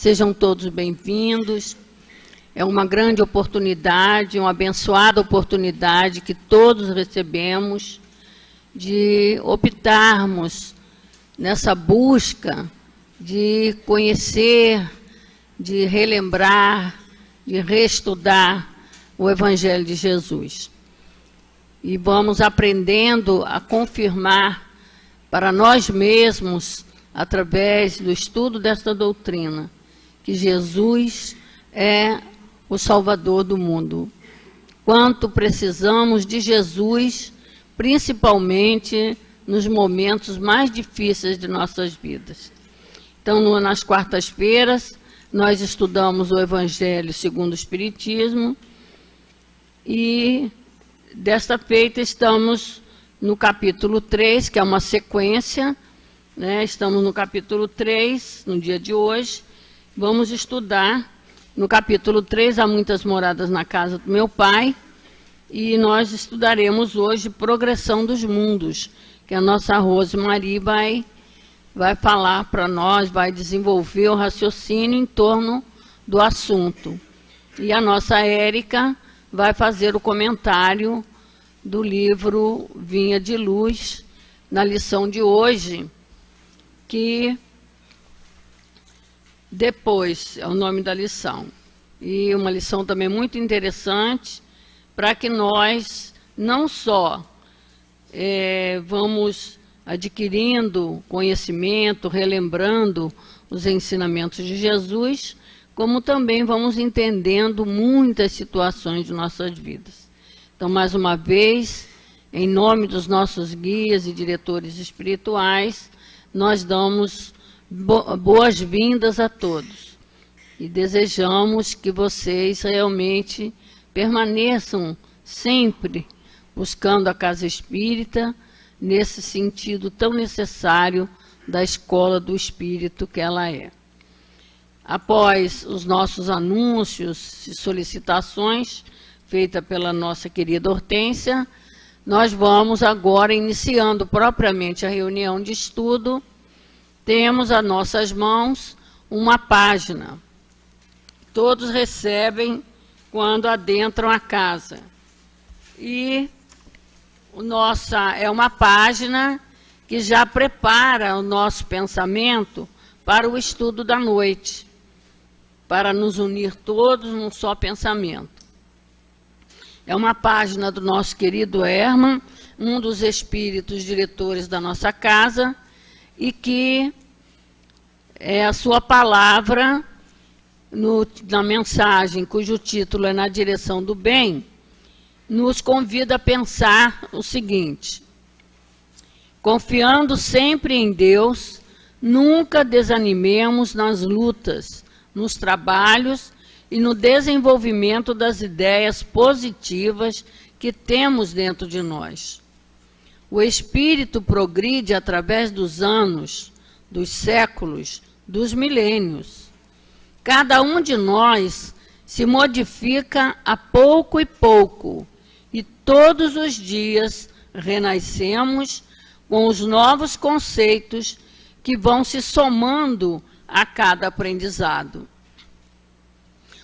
Sejam todos bem-vindos. É uma grande oportunidade, uma abençoada oportunidade que todos recebemos de optarmos nessa busca de conhecer, de relembrar, de reestudar o Evangelho de Jesus. E vamos aprendendo a confirmar para nós mesmos, através do estudo desta doutrina, que Jesus é o Salvador do mundo. Quanto precisamos de Jesus, principalmente nos momentos mais difíceis de nossas vidas. Então, nas quartas-feiras, nós estudamos o Evangelho segundo o Espiritismo e, desta feita, estamos no capítulo 3, que é uma sequência, né? Estamos no capítulo 3, no dia de hoje. Vamos estudar no capítulo 3, há muitas moradas na casa do meu pai, e nós estudaremos hoje Progressão dos Mundos, que a nossa Rosemarie vai falar para nós, vai desenvolver o raciocínio em torno do assunto. E a nossa Érica vai fazer o comentário do livro Vinha de Luz, na lição de hoje, que depois é o nome da lição. E uma lição também muito interessante, para que nós não só vamos adquirindo conhecimento, relembrando os ensinamentos de Jesus, como também vamos entendendo muitas situações de nossas vidas. Então, mais uma vez, em nome dos nossos guias e diretores espirituais, nós damos boas-vindas a todos e desejamos que vocês realmente permaneçam sempre buscando a casa espírita, nesse sentido tão necessário da escola do espírito que ela é. Após os nossos anúncios e solicitações, feita pela nossa querida Hortência, nós vamos agora iniciando propriamente a reunião de estudo. Temos às nossas mãos uma página. Todos recebem quando adentram a casa. E é uma página que já prepara o nosso pensamento para o estudo da noite, para nos unir todos num só pensamento. É uma página do nosso querido Herman, um dos espíritos diretores da nossa casa, e que é a sua palavra, na mensagem cujo título é Na Direção do Bem, nos convida a pensar o seguinte: confiando sempre em Deus, nunca desanimemos nas lutas, nos trabalhos e no desenvolvimento das ideias positivas que temos dentro de nós. O espírito progride através dos anos, dos séculos, dos milênios. Cada um de nós se modifica a pouco e pouco, e todos os dias renascemos com os novos conceitos que vão se somando a cada aprendizado.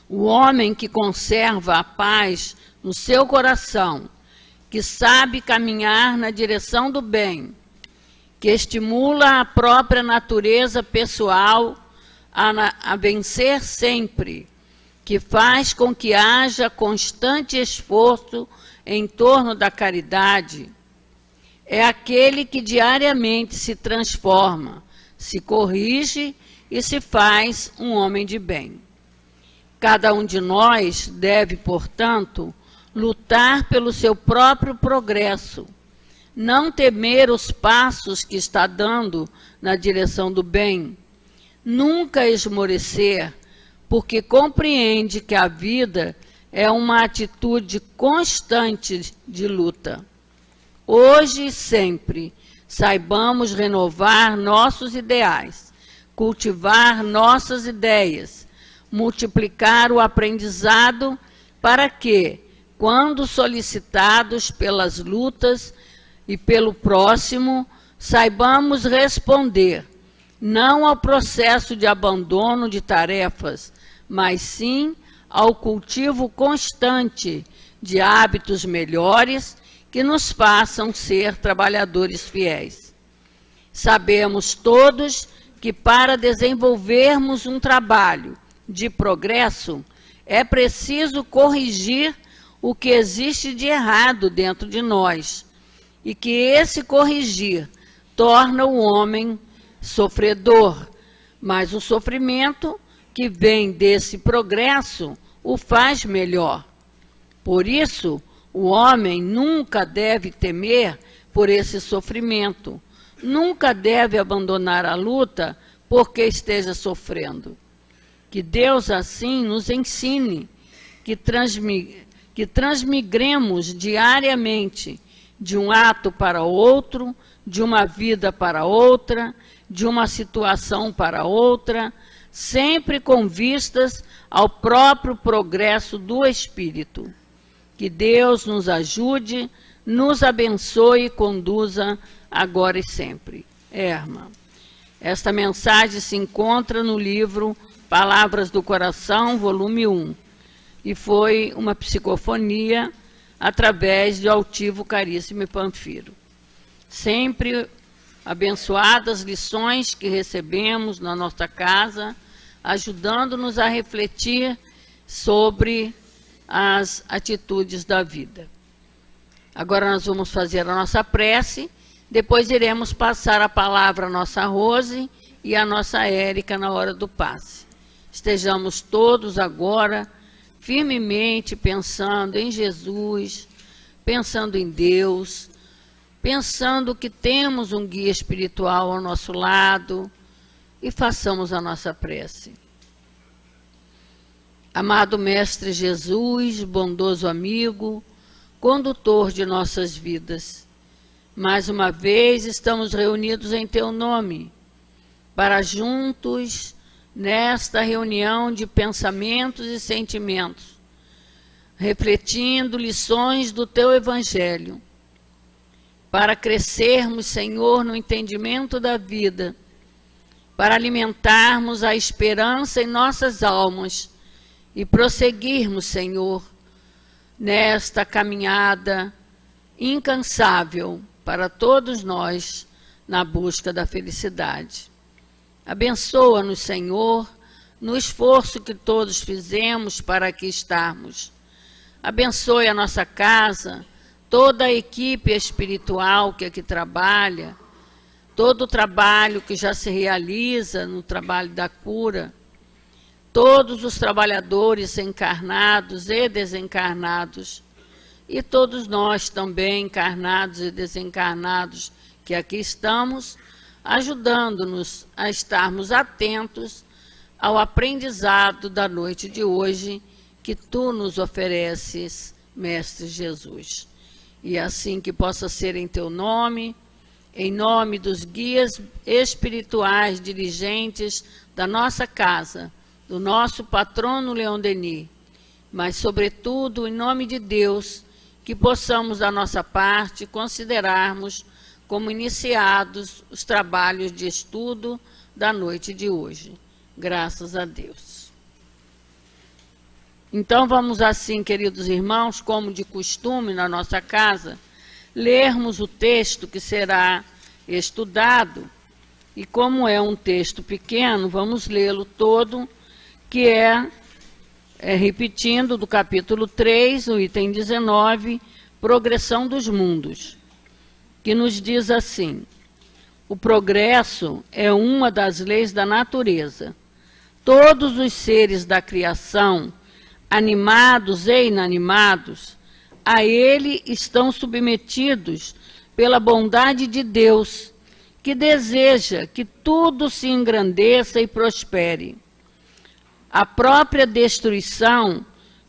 O homem que conserva a paz no seu coração, que sabe caminhar na direção do bem, que estimula a própria natureza pessoal a vencer sempre, que faz com que haja constante esforço em torno da caridade, é aquele que diariamente se transforma, se corrige e se faz um homem de bem. Cada um de nós deve, portanto, lutar pelo seu próprio progresso, não temer os passos que está dando na direção do bem, nunca esmorecer, porque compreende que a vida é uma atitude constante de luta. Hoje e sempre, saibamos renovar nossos ideais, cultivar nossas ideias, multiplicar o aprendizado para que, quando solicitados pelas lutas e pelo próximo, saibamos responder, não ao processo de abandono de tarefas, mas sim ao cultivo constante de hábitos melhores que nos façam ser trabalhadores fiéis. Sabemos todos que para desenvolvermos um trabalho de progresso, é preciso corrigir o que existe de errado dentro de nós, e que esse corrigir torna o homem sofredor, mas o sofrimento que vem desse progresso o faz melhor. Por isso, o homem nunca deve temer por esse sofrimento, nunca deve abandonar a luta porque esteja sofrendo. Que Deus assim nos ensine, que transmigremos diariamente de um ato para outro, de uma vida para outra, de uma situação para outra, sempre com vistas ao próprio progresso do Espírito. Que Deus nos ajude, nos abençoe e conduza agora e sempre. Irmã, esta mensagem se encontra no livro Palavras do Coração, volume 1, e foi uma psicofonia através de Altivo Caríssimo e Panfiro. Sempre abençoadas lições que recebemos na nossa casa, ajudando-nos a refletir sobre as atitudes da vida. Agora nós vamos fazer a nossa prece, depois iremos passar a palavra à nossa Rose e à nossa Érica na hora do passe. Estejamos todos agora firmemente pensando em Jesus, pensando em Deus, pensando que temos um guia espiritual ao nosso lado, e façamos a nossa prece. Amado Mestre Jesus, bondoso amigo, condutor de nossas vidas, mais uma vez estamos reunidos em Teu nome, para juntos, nesta reunião de pensamentos e sentimentos, refletindo lições do Teu Evangelho, para crescermos, Senhor, no entendimento da vida, para alimentarmos a esperança em nossas almas e prosseguirmos, Senhor, nesta caminhada incansável para todos nós na busca da felicidade. Abençoa-nos, Senhor, no esforço que todos fizemos para aqui estarmos. Abençoe a nossa casa, toda a equipe espiritual que aqui trabalha, todo o trabalho que já se realiza no trabalho da cura, todos os trabalhadores encarnados e desencarnados, e todos nós também, encarnados e desencarnados, que aqui estamos, ajudando-nos a estarmos atentos ao aprendizado da noite de hoje que Tu nos ofereces, Mestre Jesus. E assim que possa ser em Teu nome, em nome dos guias espirituais dirigentes da nossa casa, do nosso patrono Leon Denis, mas sobretudo em nome de Deus, que possamos da nossa parte considerarmos como iniciados os trabalhos de estudo da noite de hoje. Graças a Deus. Então vamos assim, queridos irmãos, como de costume na nossa casa, lermos o texto que será estudado, e como é um texto pequeno, vamos lê-lo todo, que é repetindo do capítulo 3, o item 19, Progressão dos Mundos, que nos diz assim: o progresso é uma das leis da natureza. Todos os seres da criação, animados e inanimados, a ele estão submetidos pela bondade de Deus, que deseja que tudo se engrandeça e prospere. A própria destruição,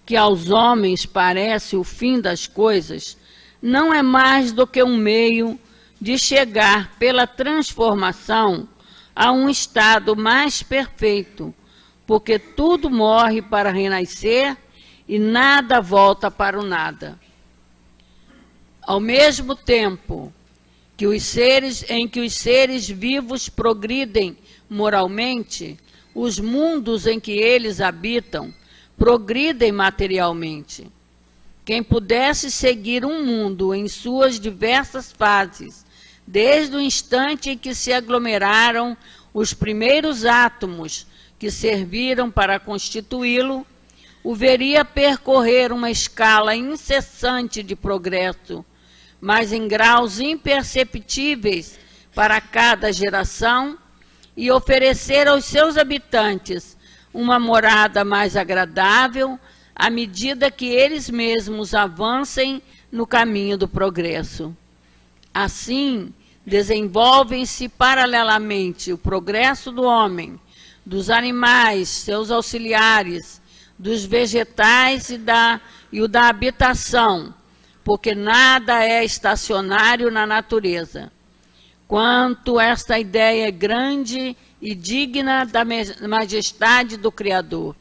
que aos homens parece o fim das coisas, não é mais do que um meio de chegar pela transformação a um estado mais perfeito, porque tudo morre para renascer e nada volta para o nada. Ao mesmo tempo que os seres vivos progridem moralmente, os mundos em que eles habitam progridem materialmente. Quem pudesse seguir um mundo em suas diversas fases, desde o instante em que se aglomeraram os primeiros átomos que serviram para constituí-lo, o veria percorrer uma escala incessante de progresso, mas em graus imperceptíveis para cada geração, e oferecer aos seus habitantes uma morada mais agradável à medida que eles mesmos avancem no caminho do progresso. Assim, desenvolvem-se paralelamente o progresso do homem, dos animais, seus auxiliares, dos vegetais e o da habitação, porque nada é estacionário na natureza. Quanto esta ideia é grande e digna da majestade do Criador,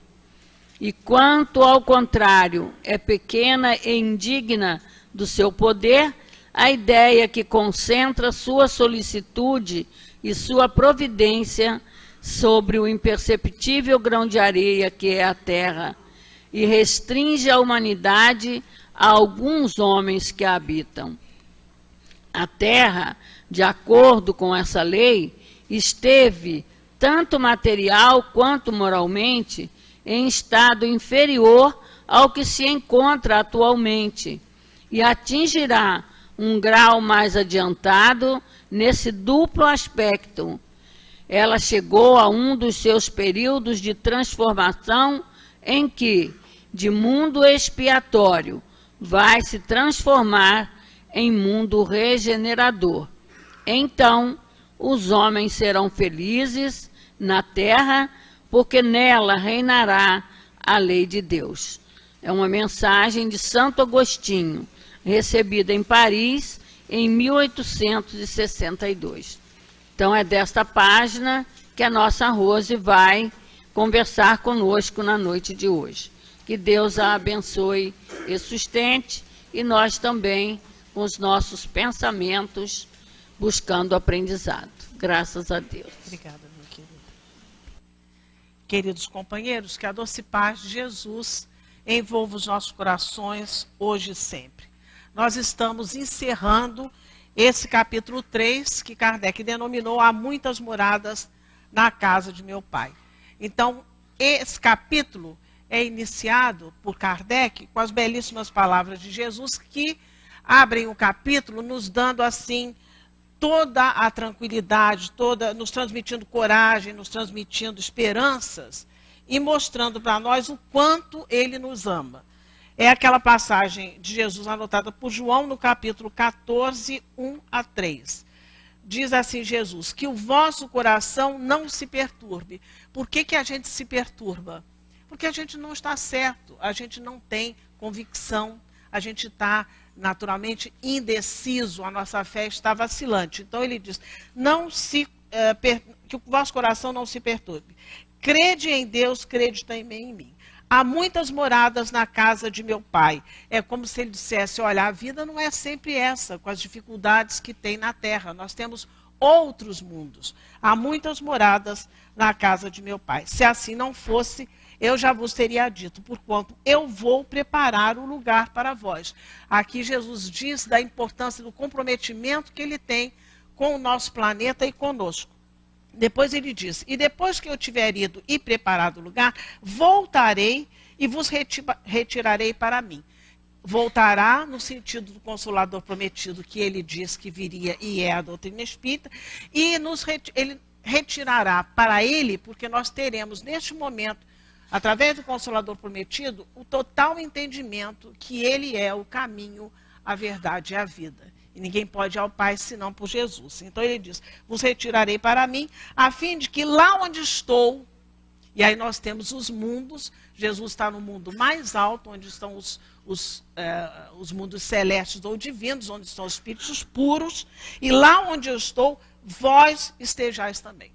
e quanto, ao contrário, é pequena e indigna do seu poder, a ideia que concentra sua solicitude e sua providência sobre o imperceptível grão de areia que é a terra, e restringe a humanidade a alguns homens que a habitam. A terra, de acordo com essa lei, esteve, tanto material quanto moralmente, em estado inferior ao que se encontra atualmente, e atingirá um grau mais adiantado nesse duplo aspecto. Ela chegou a um dos seus períodos de transformação em que, de mundo expiatório, vai se transformar em mundo regenerador. Então, os homens serão felizes na terra, porque nela reinará a lei de Deus. É uma mensagem de Santo Agostinho, recebida em Paris em 1862. Então, é desta página que a nossa Rose vai conversar conosco na noite de hoje. Que Deus a abençoe e sustente, e nós também, com os nossos pensamentos, buscando aprendizado. Graças a Deus. Obrigada, meu querido. Queridos companheiros, que a doce paz de Jesus envolva os nossos corações hoje e sempre. Nós estamos encerrando esse capítulo 3, que Kardec denominou Há Muitas Moradas na Casa de Meu Pai. Então, esse capítulo é iniciado por Kardec com as belíssimas palavras de Jesus, que abrem o capítulo nos dando assim toda a tranquilidade, nos transmitindo coragem, nos transmitindo esperanças e mostrando para nós o quanto ele nos ama. É aquela passagem de Jesus anotada por João no capítulo 14, 1 a 3. Diz assim Jesus, que o vosso coração não se perturbe. Por que a gente se perturba? Porque a gente não está certo, a gente não tem convicção, a gente está naturalmente indeciso, a nossa fé está vacilante. Então ele diz, que o vosso coração não se perturbe. Crede em Deus, crede também em mim. Há muitas moradas na casa de meu pai. É como se ele dissesse, olha, a vida não é sempre essa, com as dificuldades que tem na terra. Nós temos outros mundos. Há muitas moradas na casa de meu pai. Se assim não fosse, eu já vos teria dito, porquanto eu vou preparar o lugar para vós. Aqui Jesus diz da importância do comprometimento que ele tem com o nosso planeta e conosco. Depois ele diz, e depois que eu tiver ido e preparado o lugar, voltarei e vos retirarei para mim. Voltará no sentido do Consolador prometido, que ele diz que viria e é a doutrina espírita, e ele retirará para ele, porque nós teremos neste momento, através do Consolador prometido, o total entendimento que ele é o caminho, a verdade e a vida. E ninguém pode ir ao Pai senão por Jesus. Então ele diz, vos retirarei para mim, a fim de que lá onde estou, e aí nós temos os mundos, Jesus está no mundo mais alto, onde estão os mundos celestes ou divinos, onde estão os espíritos puros, e lá onde eu estou, vós estejais também.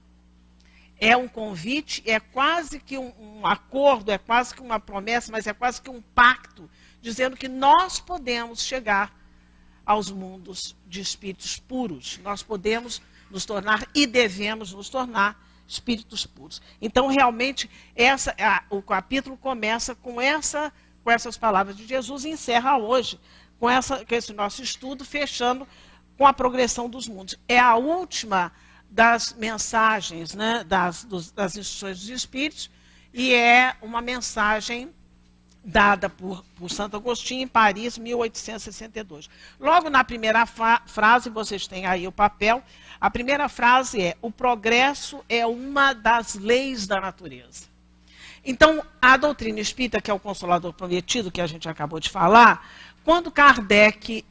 É um convite, é quase que um acordo, é quase que uma promessa, mas é quase que um pacto, dizendo que nós podemos chegar aos mundos de espíritos puros. Nós podemos nos tornar e devemos nos tornar espíritos puros. Então, realmente, o capítulo começa com essas palavras de Jesus e encerra hoje com esse nosso estudo, fechando com a progressão dos mundos. É a última das mensagens, né, das instruções dos Espíritos, e é uma mensagem dada por Santo Agostinho em Paris, 1862. Logo na primeira frase, vocês têm aí o papel, a primeira frase é: o progresso é uma das leis da natureza. Então, a doutrina espírita, que é o Consolador Prometido, que a gente acabou de falar, quando Kardec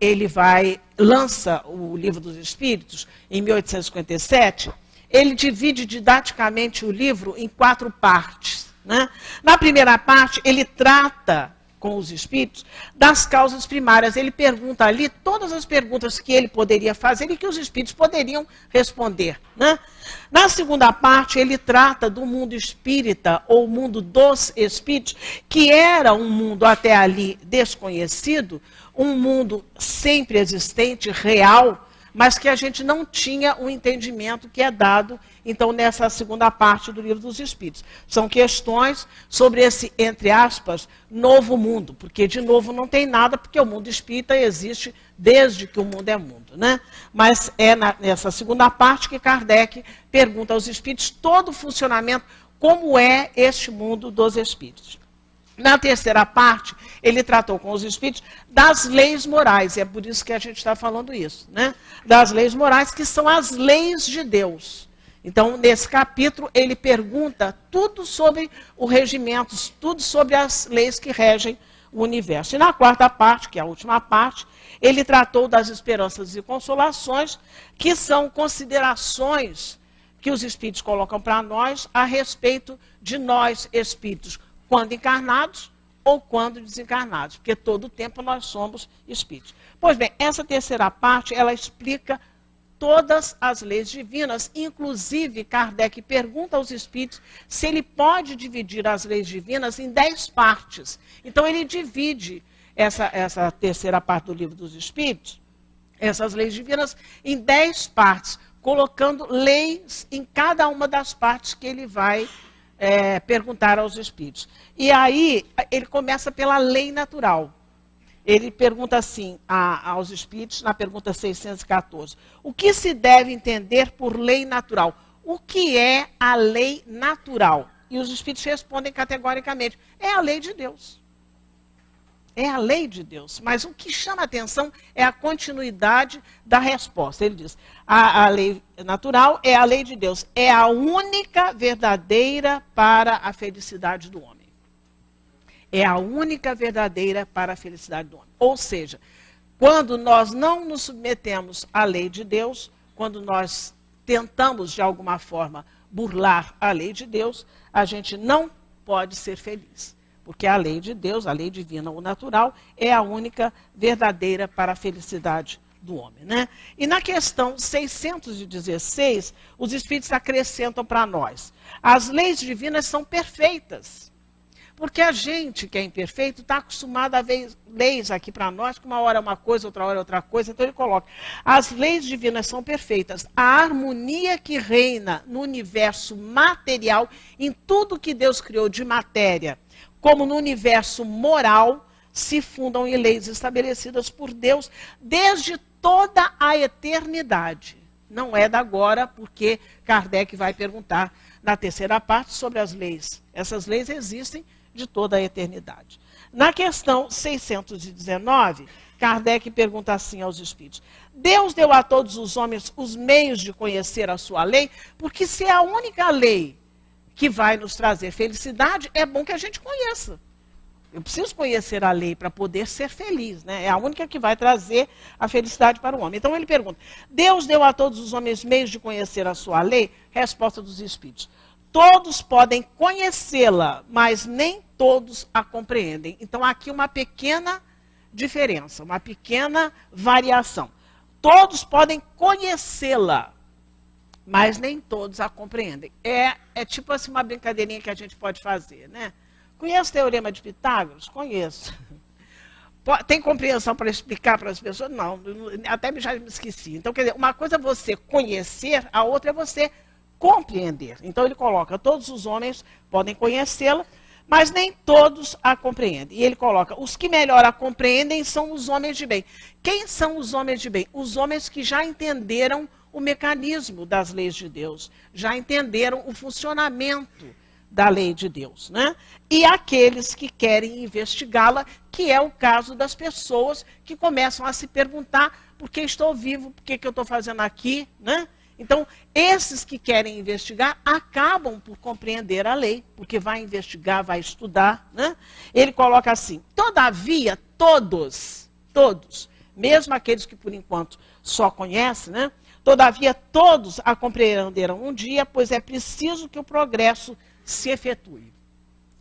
lança o Livro dos Espíritos, em 1857, ele divide didaticamente o livro em 4 partes. Né? Na primeira parte, ele trata com os espíritos das causas primárias. Ele pergunta ali todas as perguntas que ele poderia fazer e que os espíritos poderiam responder. Né? Na segunda parte, ele trata do mundo espírita, ou mundo dos espíritos, que era um mundo até ali desconhecido, um mundo sempre existente, real, mas que a gente não tinha o entendimento que é dado, então, nessa segunda parte do Livro dos Espíritos. São questões sobre esse, entre aspas, novo mundo, porque de novo não tem nada, porque o mundo espírita existe desde que o mundo é mundo. Né? Mas é nessa segunda parte que Kardec pergunta aos espíritos todo o funcionamento, como é este mundo dos espíritos. Na terceira parte, ele tratou com os espíritos das leis morais, e é por isso que a gente está falando isso, né? Das leis morais, que são as leis de Deus. Então, nesse capítulo, ele pergunta tudo sobre o regimento, tudo sobre as leis que regem o universo. E na quarta parte, que é a última parte, ele tratou das esperanças e consolações, que são considerações que os espíritos colocam para nós a respeito de nós, espíritos, quando encarnados ou quando desencarnados, porque todo o tempo nós somos espíritos. Pois bem, essa terceira parte, ela explica todas as leis divinas, inclusive Kardec pergunta aos espíritos se ele pode dividir as leis divinas em 10 partes. Então ele divide essa terceira parte do Livro dos Espíritos, essas leis divinas, em 10 partes, colocando leis em cada uma das partes que ele vai perguntar aos espíritos. E aí, ele começa pela lei natural. Ele pergunta assim aos espíritos, na pergunta 614, o que se deve entender por lei natural? O que é a lei natural? E os espíritos respondem categoricamente, é a lei de Deus. É a lei de Deus. Mas o que chama a atenção é a continuidade da resposta. Ele diz, a lei natural é a lei de Deus. É a única verdadeira para a felicidade do homem. É a única verdadeira para a felicidade do homem. Ou seja, quando nós não nos submetemos à lei de Deus, quando nós tentamos, de alguma forma, burlar a lei de Deus, a gente não pode ser feliz. Porque a lei de Deus, a lei divina ou natural, é a única verdadeira para a felicidade do homem. Né? E na questão 616, os espíritos acrescentam para nós, as leis divinas são perfeitas. Porque a gente que é imperfeito está acostumado a ver leis aqui para nós, que uma hora é uma coisa, outra hora é outra coisa. Então ele coloca, as leis divinas são perfeitas. A harmonia que reina no universo material, em tudo que Deus criou de matéria, como no universo moral, se fundam em leis estabelecidas por Deus desde toda a eternidade. Não é da agora, porque Kardec vai perguntar na terceira parte sobre as leis. Essas leis existem de toda a eternidade. Na questão 619, Kardec pergunta assim aos espíritos, Deus deu a todos os homens os meios de conhecer a sua lei, porque se é a única lei que vai nos trazer felicidade, é bom que a gente conheça. Eu preciso conhecer a lei para poder ser feliz, né? É a única que vai trazer a felicidade para o homem. Então ele pergunta, Deus deu a todos os homens meios de conhecer a sua lei? Resposta dos espíritos, todos podem conhecê-la, mas nem todos a compreendem. Então aqui uma pequena diferença, uma pequena variação. Todos podem conhecê-la, mas nem todos a compreendem. É tipo assim uma brincadeirinha que a gente pode fazer, né? Conhece o Teorema de Pitágoras? Conheço. Tem compreensão para explicar para as pessoas? Não, até já me esqueci. Então, quer dizer, uma coisa é você conhecer, a outra é você compreender. Então ele coloca, todos os homens podem conhecê-la, mas nem todos a compreendem. E ele coloca, os que melhor a compreendem são os homens de bem. Quem são os homens de bem? Os homens que já entenderam o mecanismo das leis de Deus, já entenderam o funcionamento da lei de Deus, né? E aqueles que querem investigá-la, que é o caso das pessoas que começam a se perguntar por que estou vivo, por que eu estou fazendo aqui, né? Então, esses que querem investigar acabam por compreender a lei, porque vai investigar, vai estudar, né? Ele coloca assim, todavia, todos, mesmo aqueles que por enquanto só conhecem, né? Todavia, todos a compreenderão um dia, pois é preciso que o progresso se efetue.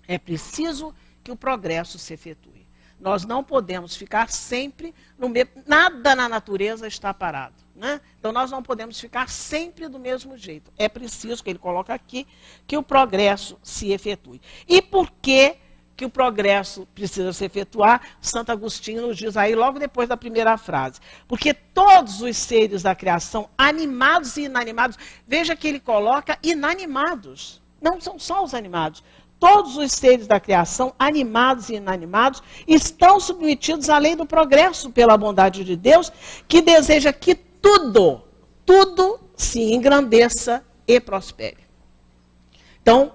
É preciso que o progresso se efetue. Nós não podemos ficar sempre no mesmo... Nada na natureza está parado, né? Então, nós não podemos ficar sempre do mesmo jeito. É preciso, que ele coloca aqui, que o progresso se efetue. E por que o progresso precisa se efetuar? Santo Agostinho nos diz aí, logo depois da primeira frase. Porque todos os seres da criação, animados e inanimados, veja que ele coloca inanimados. Não são só os animados. Todos os seres da criação, animados e inanimados, estão submetidos à lei do progresso pela bondade de Deus, que deseja que tudo se engrandeça e prospere. Então,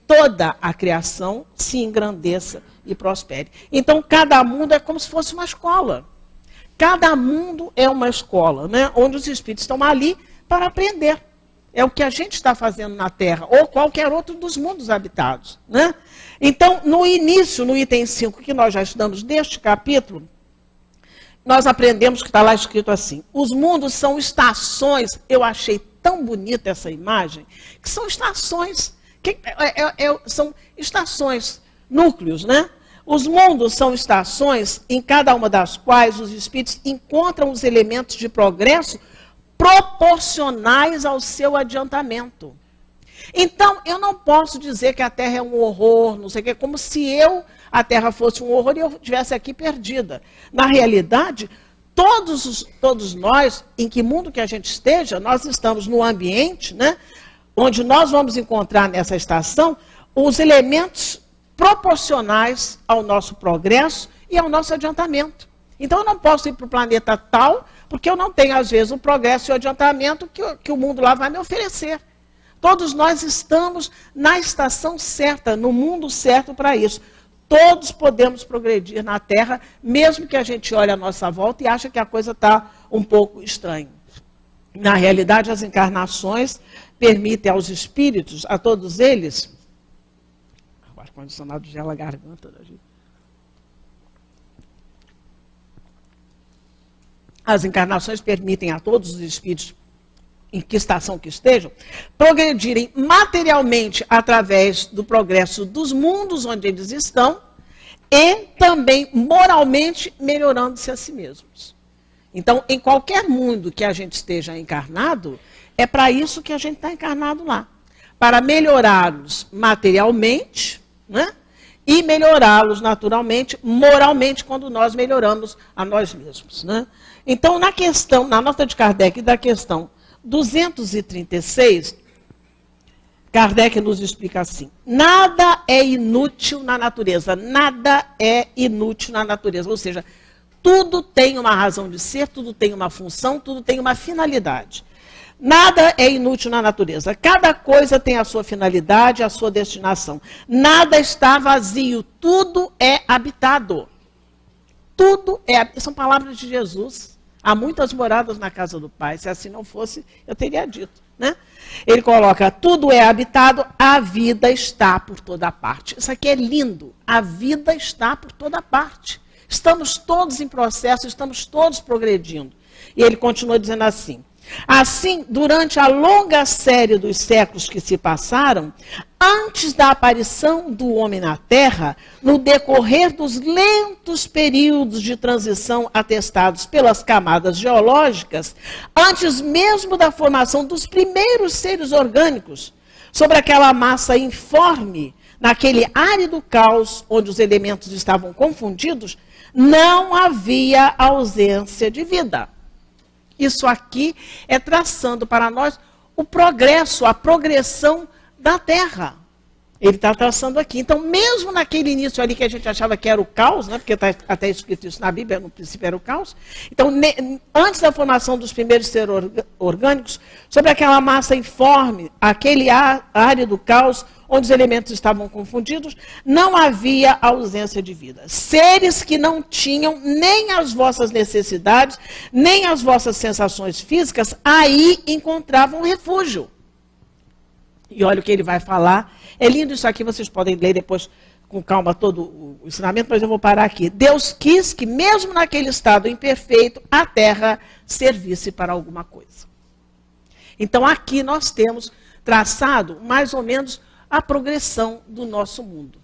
toda a criação se engrandeça e prospere. Então, cada mundo é como se fosse uma escola. Cada mundo é uma escola, né? Onde os espíritos estão ali para aprender. É o que a gente está fazendo na Terra, ou qualquer outro dos mundos habitados, né? Então, no início, no item 5, que nós já estudamos deste capítulo, nós aprendemos que está lá escrito assim, os mundos são estações, eu achei tão bonita essa imagem, que são estações, são estações, núcleos, né? Os mundos são estações em cada uma das quais os espíritos encontram os elementos de progresso proporcionais ao seu adiantamento. Então, eu não posso dizer que a Terra é um horror, não sei o quê, como se a Terra fosse um horror e eu estivesse aqui perdida. Na realidade, todos nós, em que mundo que a gente esteja, nós estamos no ambiente, né, onde nós vamos encontrar nessa estação os elementos proporcionais ao nosso progresso e ao nosso adiantamento. Então, eu não posso ir para o planeta tal, porque eu não tenho, às vezes, o progresso e o adiantamento que o mundo lá vai me oferecer. Todos nós estamos na estação certa, no mundo certo para isso. Todos podemos progredir na Terra, mesmo que a gente olhe à nossa volta e ache que a coisa está um pouco estranha. Na realidade, as encarnações permitem aos espíritos, a todos eles... O ar-condicionado gela a garganta da gente. As encarnações permitem a todos os espíritos, em que estação que estejam, progredirem materialmente através do progresso dos mundos onde eles estão e também moralmente melhorando-se a si mesmos. Então, em qualquer mundo que a gente esteja encarnado, é para isso que a gente está encarnado lá. Para melhorá-los materialmente, né? E melhorá-los naturalmente, moralmente, quando nós melhoramos a nós mesmos, né? Então, na nota de Kardec da questão 236, Kardec nos explica assim, nada é inútil na natureza, nada é inútil na natureza, ou seja, tudo tem uma razão de ser, tudo tem uma função, tudo tem uma finalidade. Nada é inútil na natureza, cada coisa tem a sua finalidade, a sua destinação. Nada está vazio, tudo é habitado. Tudo é, são palavras de Jesus. Há muitas moradas na casa do Pai. Se assim não fosse, eu teria dito, né? Ele coloca, tudo é habitado, a vida está por toda parte. Isso aqui é lindo. A vida está por toda parte. Estamos todos em processo, estamos todos progredindo. E ele continua dizendo assim, assim, durante a longa série dos séculos que se passaram, antes da aparição do homem na Terra, no decorrer dos lentos períodos de transição atestados pelas camadas geológicas, antes mesmo da formação dos primeiros seres orgânicos, sobre aquela massa informe, naquele árido caos onde os elementos estavam confundidos, não havia ausência de vida. Isso aqui é traçando para nós o progresso, a progressão da Terra. Ele está traçando aqui. Então, mesmo naquele início ali que a gente achava que era o caos, né, porque está até escrito isso na Bíblia, no princípio era o caos. Então, antes da formação dos primeiros seres orgânicos, sobre aquela massa informe, aquele árido caos, onde os elementos estavam confundidos, não havia ausência de vida. Seres que não tinham nem as vossas necessidades, nem as vossas sensações físicas, aí encontravam refúgio. E olha o que ele vai falar. É lindo isso aqui, vocês podem ler depois com calma todo o ensinamento, mas eu vou parar aqui. Deus quis que, mesmo naquele estado imperfeito, a terra servisse para alguma coisa. Então, aqui nós temos traçado mais ou menos a progressão do nosso mundo.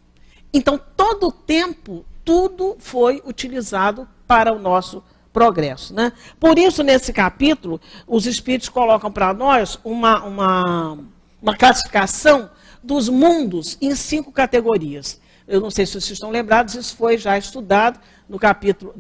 Então, todo o tempo, tudo foi utilizado para o nosso progresso, né? Por isso, nesse capítulo, os Espíritos colocam para nós uma classificação dos mundos em 5 categorias. Eu não sei se vocês estão lembrados, isso foi já estudado no capítulo,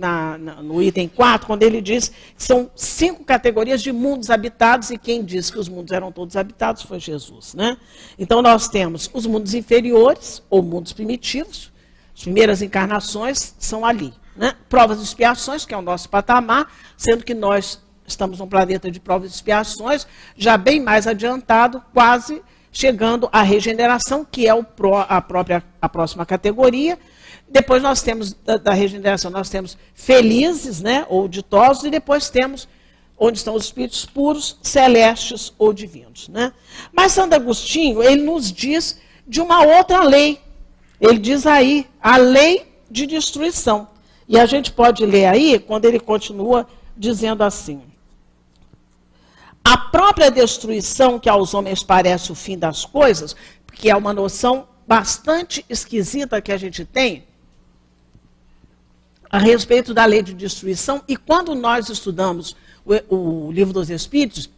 no item 4, quando ele diz que são 5 categorias de mundos habitados, e quem disse que os mundos eram todos habitados foi Jesus, né? Então nós temos os mundos inferiores, ou mundos primitivos, as primeiras encarnações são ali, né? Provas e expiações, que é o nosso patamar, sendo que nós estamos num planeta de provas e expiações, já bem mais adiantado, quase chegando à regeneração, que é a próxima categoria. Depois nós temos, da regeneração, nós temos felizes, né, ou ditosos, e depois temos, onde estão os espíritos puros, celestes ou divinos, né? Mas Santo Agostinho, ele nos diz de uma outra lei. Ele diz aí, a lei de destruição. E a gente pode ler aí, quando ele continua dizendo assim: a própria destruição, que aos homens parece o fim das coisas, que é uma noção bastante esquisita que a gente tem a respeito da lei de destruição, e quando nós estudamos o Livro dos Espíritos,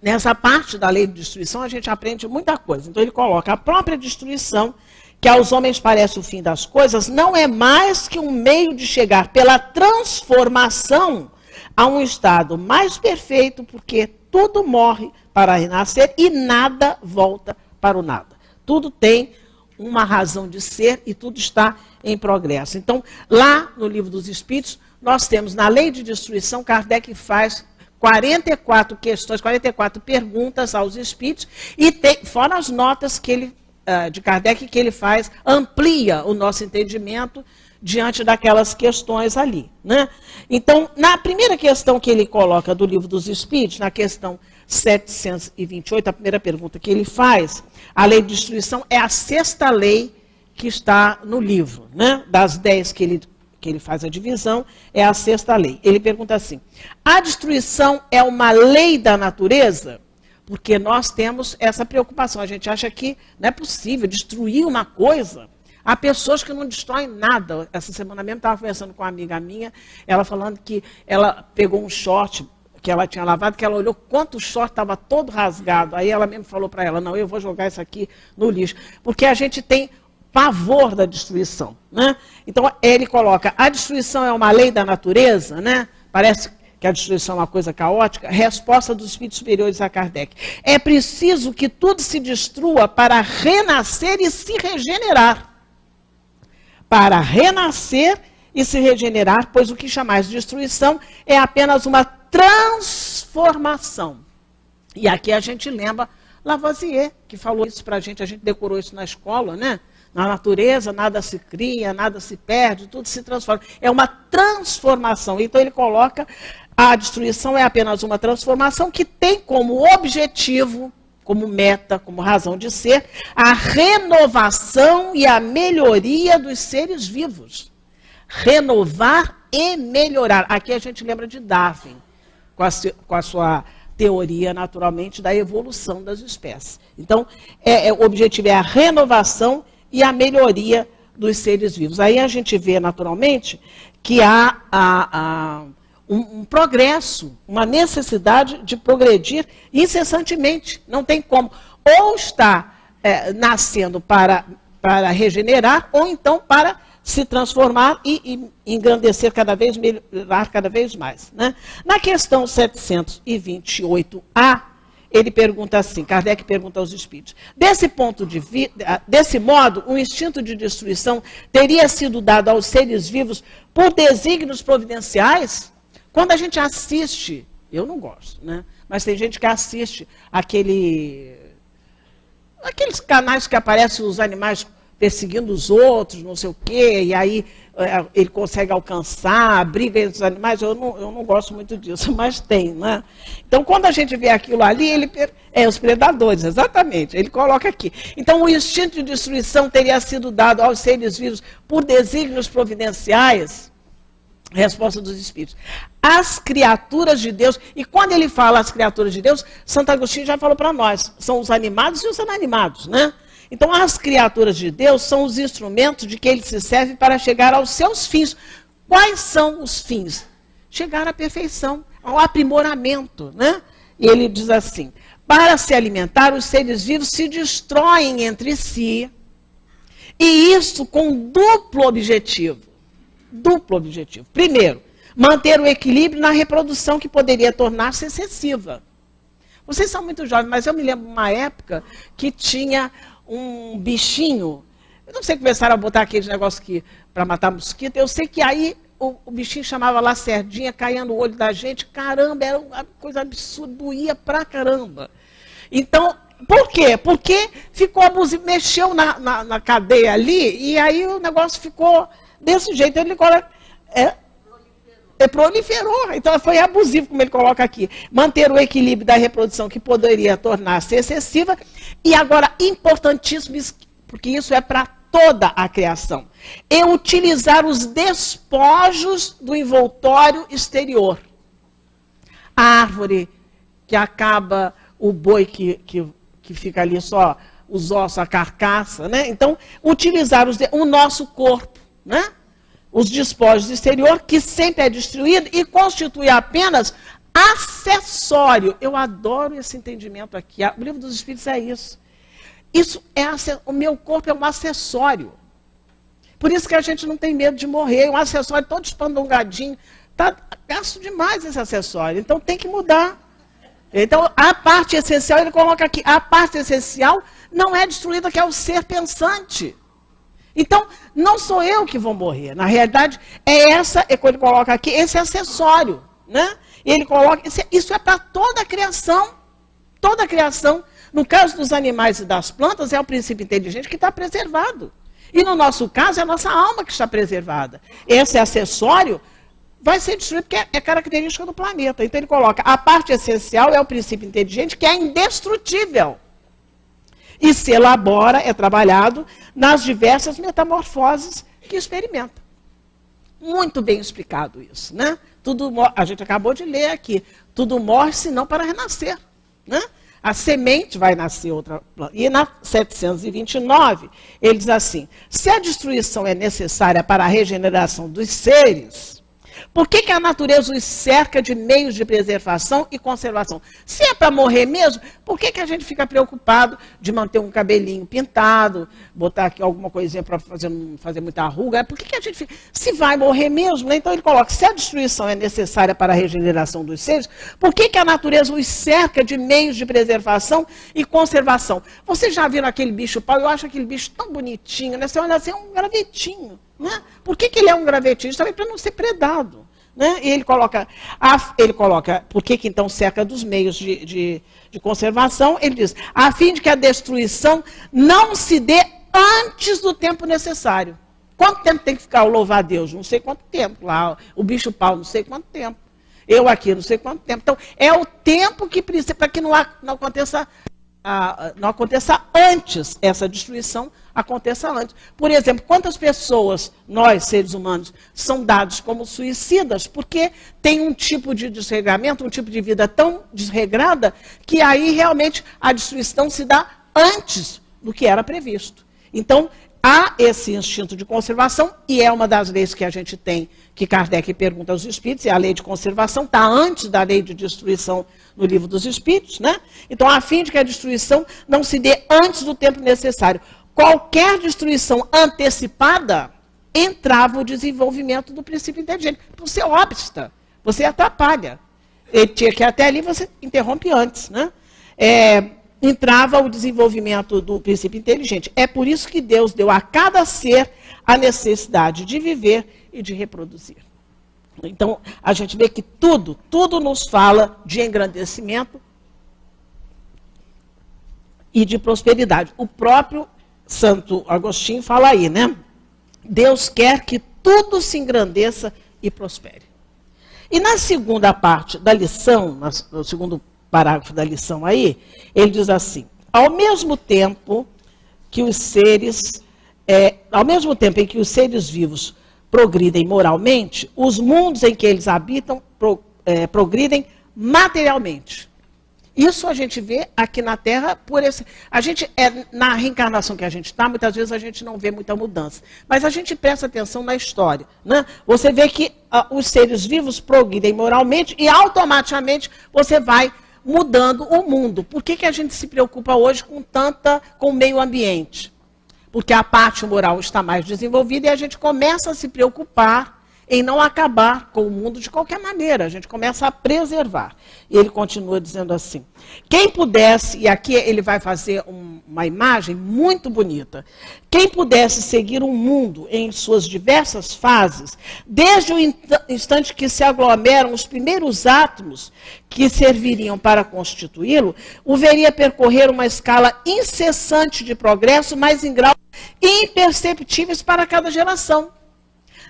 nessa parte da lei de destruição a gente aprende muita coisa. Então ele coloca: a própria destruição, que aos homens parece o fim das coisas, não é mais que um meio de chegar pela transformação a um estado mais perfeito, porque tudo morre para renascer e nada volta para o nada. Tudo tem uma razão de ser e tudo está em progresso. Então, lá no Livro dos Espíritos, nós temos, na lei de destruição, Kardec faz 44 questões, 44 perguntas aos espíritos, e tem, fora as notas que ele, de Kardec, que ele faz, amplia o nosso entendimento diante daquelas questões ali, né? Então, na primeira questão que ele coloca do Livro dos Espíritos, na questão 728, a primeira pergunta que ele faz, a lei de destruição é a 6ª lei que está no livro, né? Das 10 que ele faz a divisão, é a 6ª lei. Ele pergunta assim: a destruição é uma lei da natureza? Porque nós temos essa preocupação, a gente acha que não é possível destruir uma coisa. Há pessoas que não destroem nada. Essa semana mesmo estava conversando com uma amiga minha, ela falando que ela pegou um short que ela tinha lavado, que ela olhou quanto o short estava todo rasgado. Aí ela mesmo falou para ela: não, eu vou jogar isso aqui no lixo. Porque a gente tem pavor da destruição, né? Então ele coloca: a destruição é uma lei da natureza, né? Parece que a destruição é uma coisa caótica. Resposta dos espíritos superiores a Kardec: é preciso que tudo se destrua para renascer e se regenerar. Para renascer e se regenerar, pois o que chamais de destruição é apenas uma transformação. E aqui a gente lembra Lavoisier, que falou isso para a gente decorou isso na escola, né? Na natureza, nada se cria, nada se perde, tudo se transforma. É uma transformação. Então ele coloca: a destruição é apenas uma transformação que tem como objetivo, como meta, como razão de ser, a renovação e a melhoria dos seres vivos. Renovar e melhorar. Aqui a gente lembra de Darwin, com a sua teoria, naturalmente, da evolução das espécies. Então, o objetivo é a renovação e a melhoria dos seres vivos. Aí a gente vê, naturalmente, que há um progresso, uma necessidade de progredir incessantemente. Não tem como. Ou está nascendo para regenerar, ou então para se transformar e engrandecer cada vez, melhorar cada vez mais, né? Na questão 728A, ele pergunta assim, Kardec pergunta aos espíritos, desse modo, o instinto de destruição teria sido dado aos seres vivos por desígnios providenciais? Quando a gente assiste, eu não gosto, né? Mas tem gente que assiste aqueles canais que aparecem os animais perseguindo os outros, não sei o quê, e aí ele consegue alcançar, briga entre os animais. Eu não gosto muito disso, mas tem, né? Então, quando a gente vê aquilo ali, os predadores, exatamente, ele coloca aqui. Então, o instinto de destruição teria sido dado aos seres vivos por desígnios providenciais? Resposta dos espíritos. As criaturas de Deus, e quando ele fala as criaturas de Deus, Santo Agostinho já falou para nós, são os animados e os inanimados, né? Então, as criaturas de Deus são os instrumentos de que ele se serve para chegar aos seus fins. Quais são os fins? Chegar à perfeição, ao aprimoramento, né? E ele diz assim, para se alimentar, os seres vivos se destroem entre si, e isso com duplo objetivo. Duplo objetivo. Primeiro, manter o equilíbrio na reprodução que poderia tornar-se excessiva. Vocês são muito jovens, mas eu me lembro de uma época que tinha um bichinho, eu não sei, começaram a botar aqueles negócios para matar mosquito, eu sei que aí o bichinho chamava lacerdinha, caía no olho da gente, caramba, era uma coisa absurda, doía pra caramba. Então, por quê? Porque ficou abusivo, mexeu na cadeia ali, e aí o negócio ficou desse jeito, ele coloca... proliferou, então foi abusivo, como ele coloca aqui. Manter o equilíbrio da reprodução que poderia tornar-se excessiva. E agora, importantíssimo, porque isso é para toda a criação, é utilizar os despojos do envoltório exterior. A árvore que acaba, o boi que fica ali só, os ossos, a carcaça, né? Então, utilizar o nosso corpo, né? Os despojos do exterior, que sempre é destruído e constitui apenas acessório. Eu adoro esse entendimento aqui. O Livro dos Espíritos é isso. O meu corpo é um acessório. Por isso que a gente não tem medo de morrer. É um acessório todo espandongadinho. Tá gasto demais esse acessório. Então tem que mudar. Então a parte essencial, ele coloca aqui, a parte essencial não é destruída, que é o ser pensante. Então, não sou eu que vou morrer. Na realidade, quando ele coloca aqui, esse acessório, né? Ele coloca, isso é para toda a criação. Toda a criação. No caso dos animais e das plantas, é o princípio inteligente que está preservado. E no nosso caso, é a nossa alma que está preservada. Esse acessório vai ser destruído porque é característica do planeta. Então, ele coloca, a parte essencial é o princípio inteligente, que é indestrutível. E se elabora, é trabalhado nas diversas metamorfoses que experimenta. Muito bem explicado isso, né? A gente acabou de ler aqui. Tudo morre, senão para renascer, né? A semente vai nascer outra planta. E na 729, ele diz assim, se a destruição é necessária para a regeneração dos seres, por que a natureza os cerca de meios de preservação e conservação? Se é para morrer mesmo, por que a gente fica preocupado de manter um cabelinho pintado, botar aqui alguma coisinha para fazer muita ruga? Por que a gente fica... Se vai morrer mesmo, né? Então ele coloca, se a destruição é necessária para a regeneração dos seres, por que a natureza os cerca de meios de preservação e conservação? Vocês já viram aquele bicho-pau? Eu acho aquele bicho tão bonitinho, né? Você olha assim, é um gravetinho. Né? Por que ele é um gravetinho? Também para não ser predado. Né? E ele coloca, por que então cerca dos meios de conservação? Ele diz, a fim de que a destruição não se dê antes do tempo necessário. Quanto tempo tem que ficar o louvar a Deus? Não sei quanto tempo. Lá, o bicho-pau, não sei quanto tempo. Eu aqui, não sei quanto tempo. Então, é o tempo que precisa para que não aconteça antes, essa destruição aconteça antes. Por exemplo, quantas pessoas, nós, seres humanos, são dados como suicidas, porque tem um tipo de desregramento, um tipo de vida tão desregrada, que aí realmente a destruição se dá antes do que era previsto. Então, há esse instinto de conservação, e é uma das leis que a gente tem, que Kardec pergunta aos espíritos, e a lei de conservação está antes da lei de destruição no Livro dos Espíritos, né? Então, a fim de que a destruição não se dê antes do tempo necessário. Qualquer destruição antecipada entrava o desenvolvimento do princípio inteligente. Você obsta, você atrapalha. Ele tinha que ir até ali, você interrompe antes, né? entrava o desenvolvimento do princípio inteligente. É por isso que Deus deu a cada ser a necessidade de viver e de reproduzir. Então, a gente vê que tudo nos fala de engrandecimento e de prosperidade. O próprio Santo Agostinho fala aí, né? Deus quer que tudo se engrandeça e prospere. E na segunda parte da lição, no segundo parágrafo da lição aí, ele diz assim: ao mesmo tempo em que os seres vivos progridem moralmente, os mundos em que eles habitam progridem materialmente. Isso a gente vê aqui na Terra na reencarnação que a gente está, muitas vezes a gente não vê muita mudança. Mas a gente presta atenção na história, né? Você vê que os seres vivos progridem moralmente e automaticamente você vai mudando o mundo. Por que a gente se preocupa hoje com o meio ambiente? Porque a parte moral está mais desenvolvida e a gente começa a se preocupar em não acabar com o mundo de qualquer maneira. A gente começa a preservar. E ele continua dizendo assim: quem pudesse, e aqui ele vai fazer uma imagem muito bonita, quem pudesse seguir um mundo em suas diversas fases, desde o instante que se aglomeram os primeiros átomos que serviriam para constituí-lo, o veria percorrer uma escala incessante de progresso, mas em graus imperceptíveis para cada geração.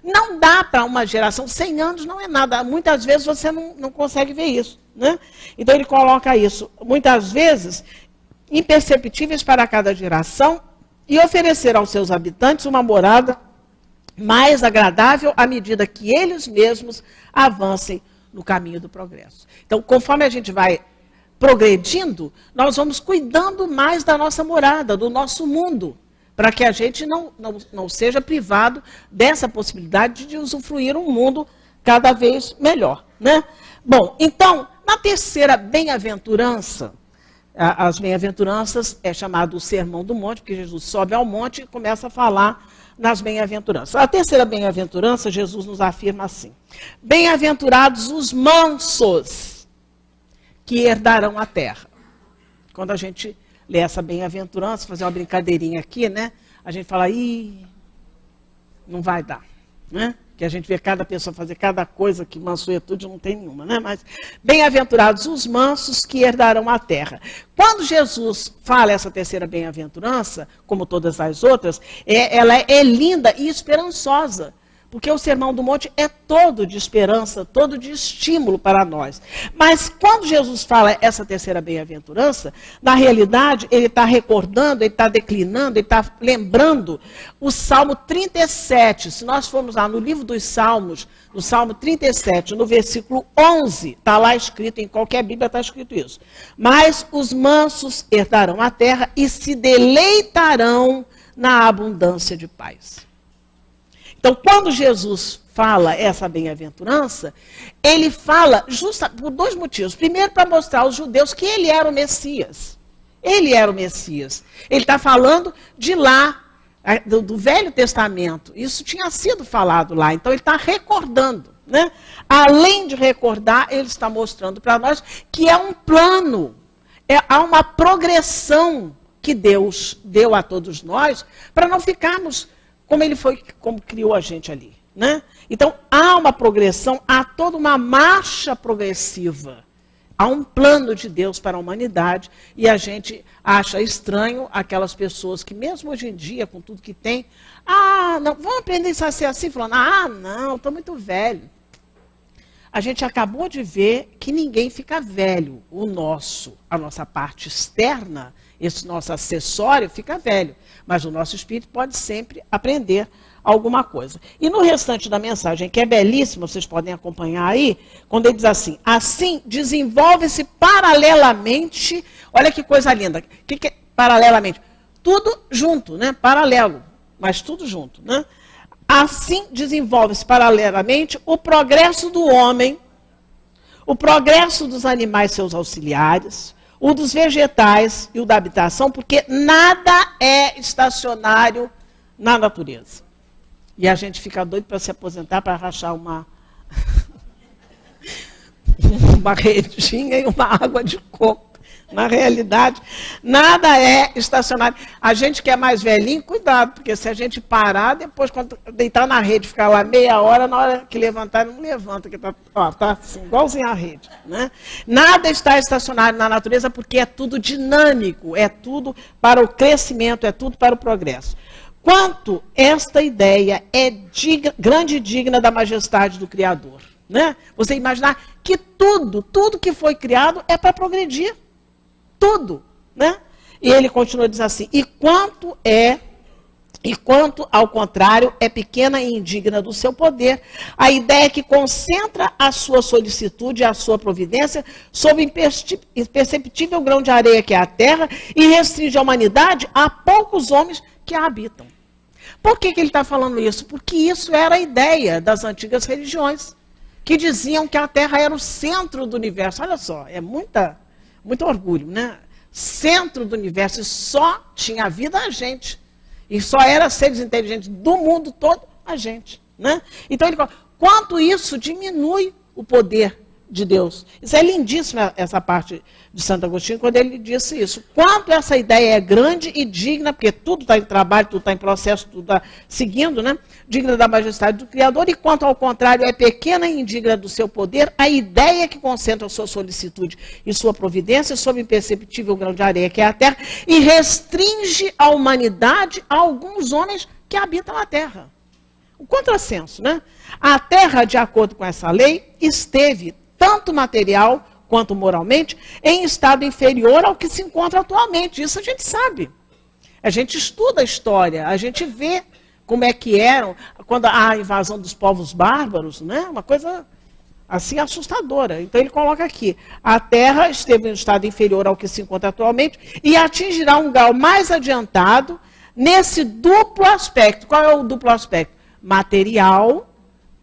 Não dá para uma geração, 100 anos não é nada. Muitas vezes você não consegue ver isso, né? Então ele coloca isso, muitas vezes, imperceptíveis para cada geração, e oferecer aos seus habitantes uma morada mais agradável à medida que eles mesmos avancem no caminho do progresso. Então, conforme a gente vai progredindo, nós vamos cuidando mais da nossa morada, do nosso mundo, para que a gente não seja privado dessa possibilidade de usufruir um mundo cada vez melhor, né? Bom, então, na terceira bem-aventurança, as bem-aventuranças é chamado o Sermão do Monte, porque Jesus sobe ao monte e começa a falar nas bem-aventuranças. A terceira bem-aventurança, Jesus nos afirma assim: bem-aventurados os mansos, que herdarão a terra. Quando a gente lê essa bem-aventurança, fazer uma brincadeirinha aqui, né? A gente fala, não vai dar, né? Que a gente vê cada pessoa fazer cada coisa que mansuetude não tem nenhuma, né? Mas bem-aventurados os mansos que herdarão a terra. Quando Jesus fala essa terceira bem-aventurança, como todas as outras, ela é linda e esperançosa. Porque o Sermão do Monte é todo de esperança, todo de estímulo para nós. Mas quando Jesus fala essa terceira bem-aventurança, na realidade, ele está recordando, ele está declinando, ele está lembrando o Salmo 37. Se nós formos lá no livro dos Salmos, no Salmo 37, no versículo 11, está lá escrito, em qualquer Bíblia está escrito isso. Mas os mansos herdarão a terra e se deleitarão na abundância de paz. Então, quando Jesus fala essa bem-aventurança, ele fala por dois motivos. Primeiro, para mostrar aos judeus que ele era o Messias. Ele era o Messias. Ele está falando de lá, do Velho Testamento. Isso tinha sido falado lá. Então, ele está recordando, né? Além de recordar, ele está mostrando para nós que é um plano, há uma progressão que Deus deu a todos nós para não ficarmos como criou a gente ali, né? Então, há uma progressão, há toda uma marcha progressiva. Há um plano de Deus para a humanidade e a gente acha estranho aquelas pessoas que, mesmo hoje em dia, com tudo que tem, não, vamos aprender a ser assim, falando, não, estou muito velho. A gente acabou de ver que ninguém fica velho. A nossa parte externa, esse nosso acessório fica velho. Mas o nosso espírito pode sempre aprender alguma coisa. E no restante da mensagem, que é belíssima, vocês podem acompanhar aí, quando ele diz assim desenvolve-se paralelamente, olha que coisa linda, o que é paralelamente? Tudo junto, né? Paralelo, mas tudo junto, né? Assim desenvolve-se paralelamente o progresso do homem, o progresso dos animais seus auxiliares, o dos vegetais e o da habitação, porque nada é estacionário na natureza. E a gente fica doido para se aposentar, para rachar uma redinha e uma água de coco Na realidade, nada é estacionário. A gente que é mais velhinho, cuidado, porque se a gente parar, depois, quando deitar na rede, ficar lá meia hora, na hora que levantar, não levanta, que tá assim, igualzinho a rede. Né? Nada está estacionário na natureza, porque é tudo dinâmico, é tudo para o crescimento, é tudo para o progresso. Quanto esta ideia é grande e digna da majestade do Criador. Né? Você imaginar que tudo que foi criado é para progredir. Tudo, né? E ele continua dizendo assim, e quanto ao contrário é pequena e indigna do seu poder, a ideia que concentra a sua solicitude e a sua providência sob imperceptível grão de areia que é a terra e restringe a humanidade a poucos homens que a habitam. Por que ele está falando isso? Porque isso era a ideia das antigas religiões, que diziam que a terra era o centro do universo. Olha só, é muito orgulho, né? Centro do universo, e só tinha vida a gente. E só era seres inteligentes do mundo todo a gente. Né? Então ele fala, quanto isso diminui o poder de Deus. Isso é lindíssima, essa parte de Santo Agostinho, quando ele disse isso. Quanto essa ideia é grande e digna, porque tudo está em trabalho, tudo está em processo, tudo está seguindo, né? Digna da majestade do Criador, e quanto ao contrário é pequena e indigna do seu poder, a ideia que concentra a sua solicitude e sua providência sob imperceptível grão de areia, que é a terra, e restringe a humanidade a alguns homens que habitam a terra. O contrassenso, né? A terra, de acordo com essa lei, esteve tanto material quanto moralmente, em estado inferior ao que se encontra atualmente. Isso a gente sabe. A gente estuda a história, a gente vê como é que eram, quando a invasão dos povos bárbaros, né? Uma coisa assim assustadora. Então ele coloca aqui, a terra esteve em estado inferior ao que se encontra atualmente e atingirá um grau mais adiantado nesse duplo aspecto. Qual é o duplo aspecto? Material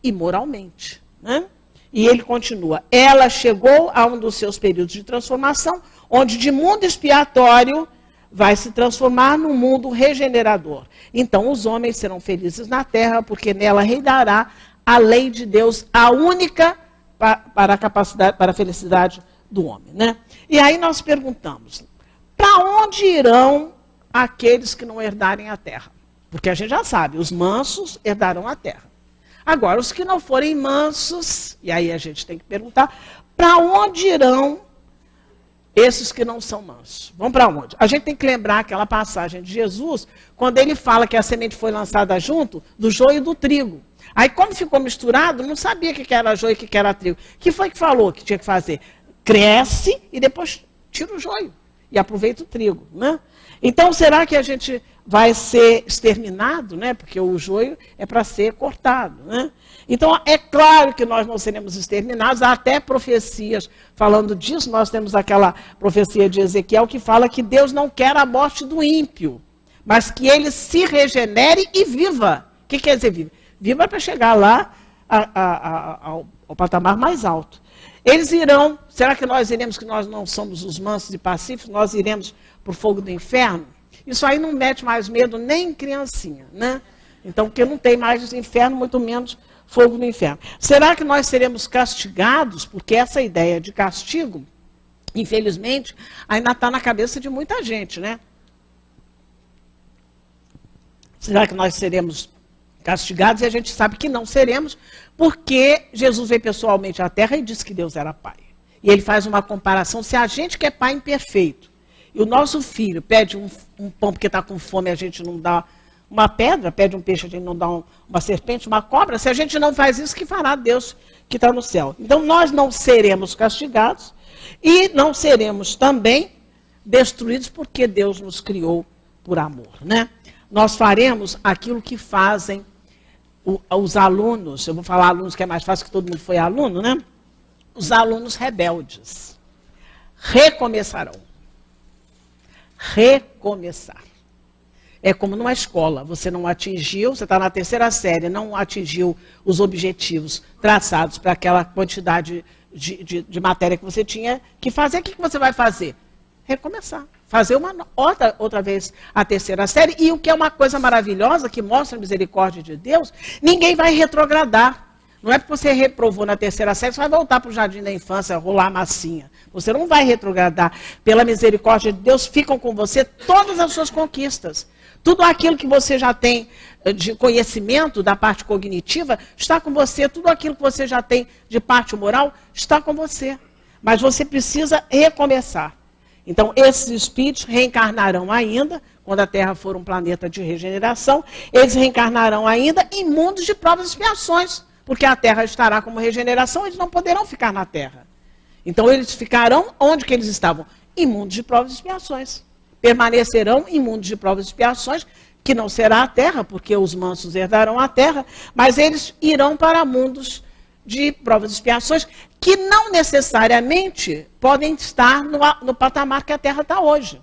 e moralmente, né? E ele continua, ela chegou a um dos seus períodos de transformação, onde de mundo expiatório vai se transformar num mundo regenerador. Então os homens serão felizes na terra, porque nela reinará a lei de Deus, a única para a capacidade, para a felicidade do homem. Né? E aí nós perguntamos, para onde irão aqueles que não herdarem a terra? Porque a gente já sabe, os mansos herdarão a terra. Agora, os que não forem mansos, e aí a gente tem que perguntar, para onde irão esses que não são mansos? Vão para onde? A gente tem que lembrar aquela passagem de Jesus, quando ele fala que a semente foi lançada junto do joio e do trigo. Aí, como ficou misturado, não sabia o que era joio e o que era trigo. O que foi que falou que tinha que fazer? Cresce e depois tira o joio e aproveita o trigo. Né? Então, será que a gente vai ser exterminado, né? Porque o joio é para ser cortado. Né? Então, é claro que nós não seremos exterminados, há até profecias falando disso. Nós temos aquela profecia de Ezequiel que fala que Deus não quer a morte do ímpio, mas que ele se regenere e viva. O que quer dizer viva? Viva para chegar lá ao patamar mais alto. Eles irão, será que nós iremos, que nós não somos os mansos e pacíficos, nós iremos para o fogo do inferno? Isso aí não mete mais medo nem em criancinha, né? Então, porque não tem mais inferno, muito menos fogo no inferno. Será que nós seremos castigados? Porque essa ideia de castigo, infelizmente, ainda está na cabeça de muita gente, né? Será que nós seremos castigados? E a gente sabe que não seremos, porque Jesus veio pessoalmente à Terra e disse que Deus era Pai. E ele faz uma comparação, se a gente que é pai imperfeito, e o nosso filho pede um pão porque está com fome, a gente não dá uma pedra, pede um peixe, a gente não dá uma serpente, uma cobra. Se a gente não faz isso, que fará Deus que está no céu? Então, nós não seremos castigados e não seremos também destruídos, porque Deus nos criou por amor. Né? Nós faremos aquilo que fazem os alunos, eu vou falar alunos que é mais fácil, que todo mundo foi aluno, né? Os alunos rebeldes recomeçarão. Recomeçar. É como numa escola, você não atingiu, você está na terceira série, não atingiu os objetivos traçados para aquela quantidade de matéria que você tinha que fazer. O que você vai fazer? Recomeçar. Fazer outra vez a terceira série. E o que é uma coisa maravilhosa, que mostra a misericórdia de Deus, ninguém vai retrogradar. Não é porque você reprovou na terceira série, você vai voltar para o jardim da infância, rolar massinha. Você não vai retrogradar. Pela misericórdia de Deus, ficam com você todas as suas conquistas. Tudo aquilo que você já tem de conhecimento da parte cognitiva está com você. Tudo aquilo que você já tem de parte moral está com você. Mas você precisa recomeçar. Então, esses espíritos reencarnarão ainda, quando a Terra for um planeta de regeneração, eles reencarnarão ainda em mundos de provas e expiações. Porque a Terra estará como regeneração, eles não poderão ficar na Terra. Então, eles ficarão onde que eles estavam? Em mundos de provas e expiações. Permanecerão em mundos de provas e expiações, que não será a Terra, porque os mansos herdarão a Terra, mas eles irão para mundos de provas e expiações, que não necessariamente podem estar no patamar que a Terra está hoje.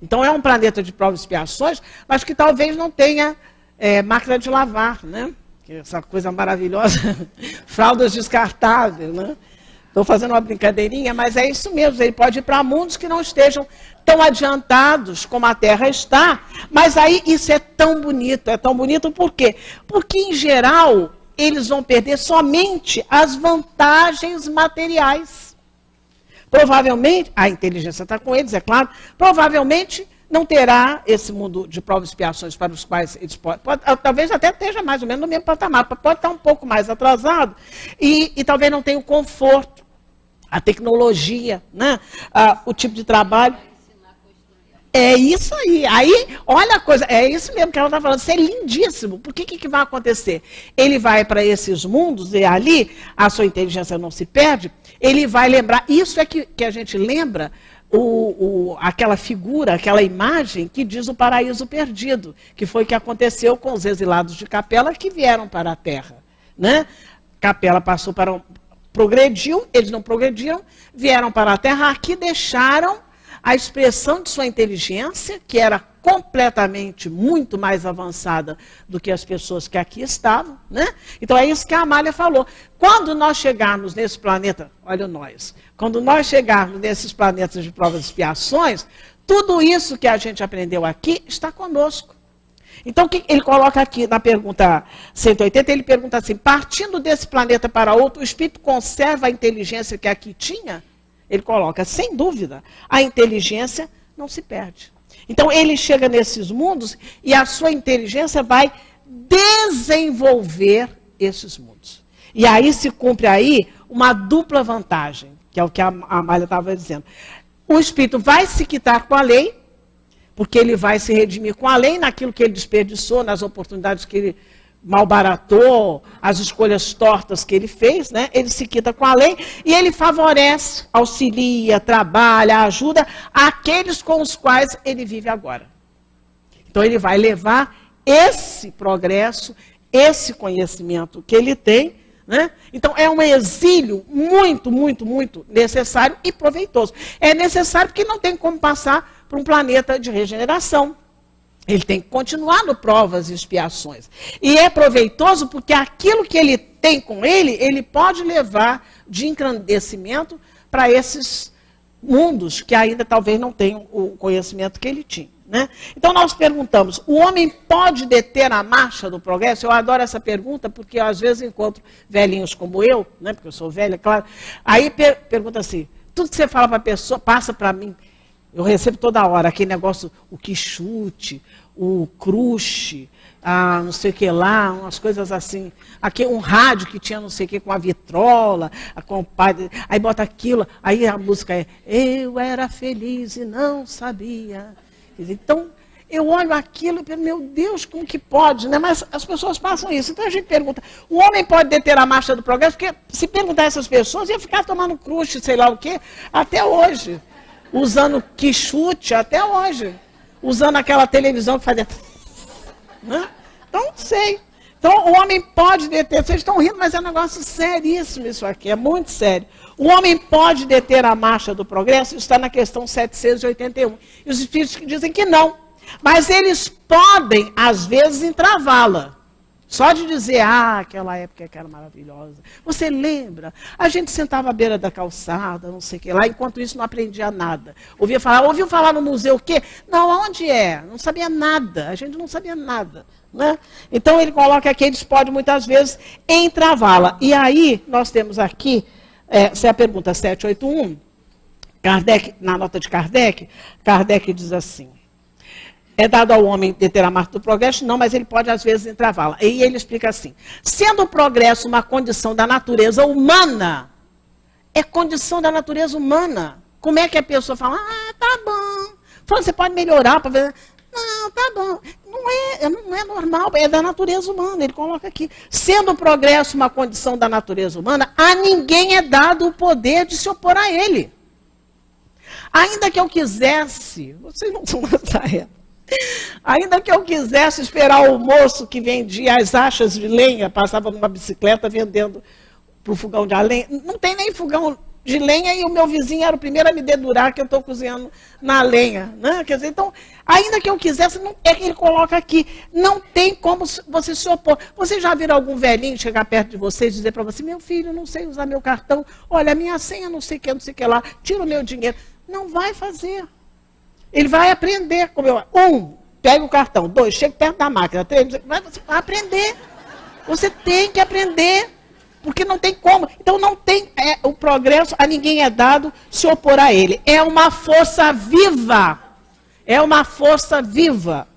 Então, é um planeta de provas e expiações, mas que talvez não tenha máquina de lavar, né? Essa coisa maravilhosa, fraldas descartáveis, né? Estou fazendo uma brincadeirinha, mas é isso mesmo. Ele pode ir para mundos que não estejam tão adiantados como a Terra está, mas aí isso é tão bonito por quê? Porque, em geral, eles vão perder somente as vantagens materiais. Provavelmente, a inteligência está com eles, é claro, provavelmente não terá esse mundo de provas e expiações para os quais eles talvez até esteja mais ou menos no mesmo patamar, pode estar um pouco mais atrasado e talvez não tenha o conforto, a tecnologia, né? O tipo de trabalho. É isso aí. Aí, olha a coisa, é isso mesmo que ela está falando, isso é lindíssimo. Por que vai acontecer? Ele vai para esses mundos e ali a sua inteligência não se perde, ele vai lembrar, isso é que a gente lembra, aquela figura, aquela imagem que diz o paraíso perdido, que foi o que aconteceu com os exilados de Capela que vieram para a Terra, né? Capela passou progrediu, eles não progrediram, vieram para a Terra, aqui deixaram a expressão de sua inteligência, que era completamente muito mais avançada do que as pessoas que aqui estavam, né? Então é isso que a Amália falou. Quando nós chegarmos nesse planeta, olha nós, quando nós chegarmos nesses planetas de provas e expiações, tudo isso que a gente aprendeu aqui está conosco. Então, o que ele coloca aqui na pergunta 180, ele pergunta assim, partindo desse planeta para outro, o espírito conserva a inteligência que aqui tinha? Ele coloca, sem dúvida, a inteligência não se perde. Então, ele chega nesses mundos e a sua inteligência vai desenvolver esses mundos. E aí se cumpre aí uma dupla vantagem, que é o que a Amália estava dizendo. O espírito vai se quitar com a lei, porque ele vai se redimir com a lei naquilo que ele desperdiçou, nas oportunidades que ele malbaratou, as escolhas tortas que ele fez, né? Ele se quita com a lei e ele favorece, auxilia, trabalha, ajuda aqueles com os quais ele vive agora. Então ele vai levar esse progresso, esse conhecimento que ele tem, né? Então é um exílio muito, muito, muito necessário e proveitoso. É necessário porque não tem como passar para um planeta de regeneração. Ele tem que continuar no provas e expiações. E é proveitoso porque aquilo que ele tem com ele, ele pode levar de engrandecimento para esses mundos que ainda talvez não tenham o conhecimento que ele tinha, né? Então nós perguntamos, o homem pode deter a marcha do progresso? Eu adoro essa pergunta porque às vezes encontro velhinhos como eu, né? Porque eu sou velha, claro. Aí pergunta assim, tudo que você fala para a pessoa, passa para mim. Eu recebo toda hora aquele negócio, o quichute, o crush, não sei o que lá, umas coisas assim. Aqui um rádio que tinha não sei o que com a vitrola, com o padre, aí bota aquilo, aí a música é eu era feliz e não sabia. Então, eu olho aquilo e penso, meu Deus, como que pode, né? Mas as pessoas passam isso. Então a gente pergunta, o homem pode deter a marcha do progresso? Porque se perguntar a essas pessoas, ia ficar tomando crush, sei lá o quê, até hoje. Usando quichute até hoje. Usando aquela televisão que fazia... Né? Então, sei. Então, o homem pode deter... Vocês estão rindo, mas é um negócio seríssimo isso aqui. É muito sério. O homem pode deter a marcha do progresso? Isso está na questão 781. E os espíritos que dizem que não. Mas eles podem, às vezes, entravá-la. Só de dizer, aquela época que era maravilhosa. Você lembra? A gente sentava à beira da calçada, não sei o que lá, enquanto isso não aprendia nada. Ouviu falar no museu o quê? Não, onde é? Não sabia nada, a gente não sabia nada. Né? Então ele coloca aqui, eles podem muitas vezes entravá-la. E aí, nós temos aqui, essa é a pergunta 781, Kardec, na nota de Kardec, Kardec diz assim, é dado ao homem deter a marca do progresso? Não, mas ele pode, às vezes, entravá-la. E ele explica assim, sendo o progresso uma condição da natureza humana, é condição da natureza humana. Como é que a pessoa fala, tá bom, você pode melhorar, para ver... Não, tá bom, não é normal, é da natureza humana, ele coloca aqui. Sendo o progresso uma condição da natureza humana, a ninguém é dado o poder de se opor a ele. Ainda que eu quisesse, vocês não são nessa época, ainda que eu quisesse esperar o moço que vendia as achas de lenha, passava numa bicicleta vendendo para o fogão de lenha, não tem nem fogão de lenha e o meu vizinho era o primeiro a me dedurar que eu estou cozinhando na lenha. Né? Quer dizer, então, ainda que eu quisesse, não, é que ele coloca aqui, não tem como você se opor. Vocês já viram algum velhinho chegar perto de vocês e dizer para você, meu filho, não sei usar meu cartão, olha, a minha senha não sei o que lá, tira o meu dinheiro. Não vai fazer. Ele vai aprender. Pega o cartão. 2, chega perto da máquina. 3, vai aprender. Você tem que aprender. Porque não tem como. Então não tem o progresso, a ninguém é dado se opor a ele. É uma força viva. É uma força viva.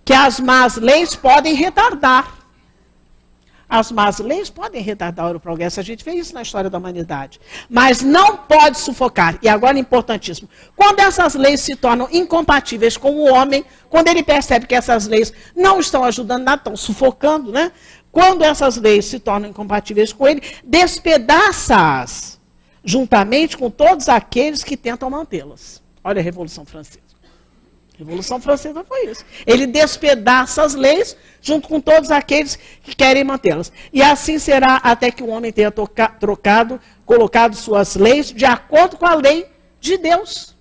Que as más leis podem retardar. As más leis podem retardar o progresso. A gente vê isso na história da humanidade. Mas não pode sufocar. E agora, importantíssimo. Quando essas leis se tornam incompatíveis com o homem, quando ele percebe que essas leis não estão ajudando nada, estão sufocando, né? Quando essas leis se tornam incompatíveis com ele, despedaça-as, juntamente com todos aqueles que tentam mantê-las. Olha a Revolução Francesa. A Revolução Francesa foi isso. Ele despedaça as leis, junto com todos aqueles que querem mantê-las. E assim será até que o homem tenha colocado suas leis de acordo com a lei de Deus,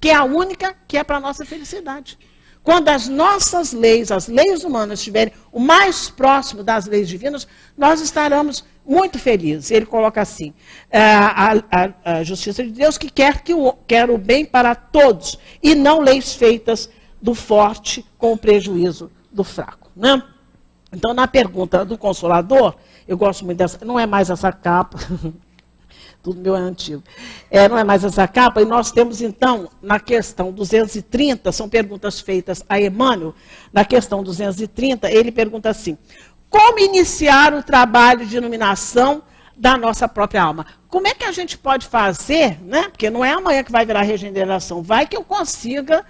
que é a única que é para a nossa felicidade. Quando as nossas leis, as leis humanas, estiverem o mais próximo das leis divinas, nós estaremos muito felizes. Ele coloca assim, a justiça de Deus que quer o bem para todos, e não leis feitas do forte com o prejuízo do fraco. Né? Então, na pergunta do Consolador, eu gosto muito dessa, não é mais essa capa... Tudo meu é antigo. Não é mais essa capa, e nós temos, então, na questão 230, são perguntas feitas a Emmanuel, na questão 230, ele pergunta assim, como iniciar o trabalho de iluminação da nossa própria alma? Como é que a gente pode fazer, né? Porque não é amanhã que vai virar regeneração, vai que eu consiga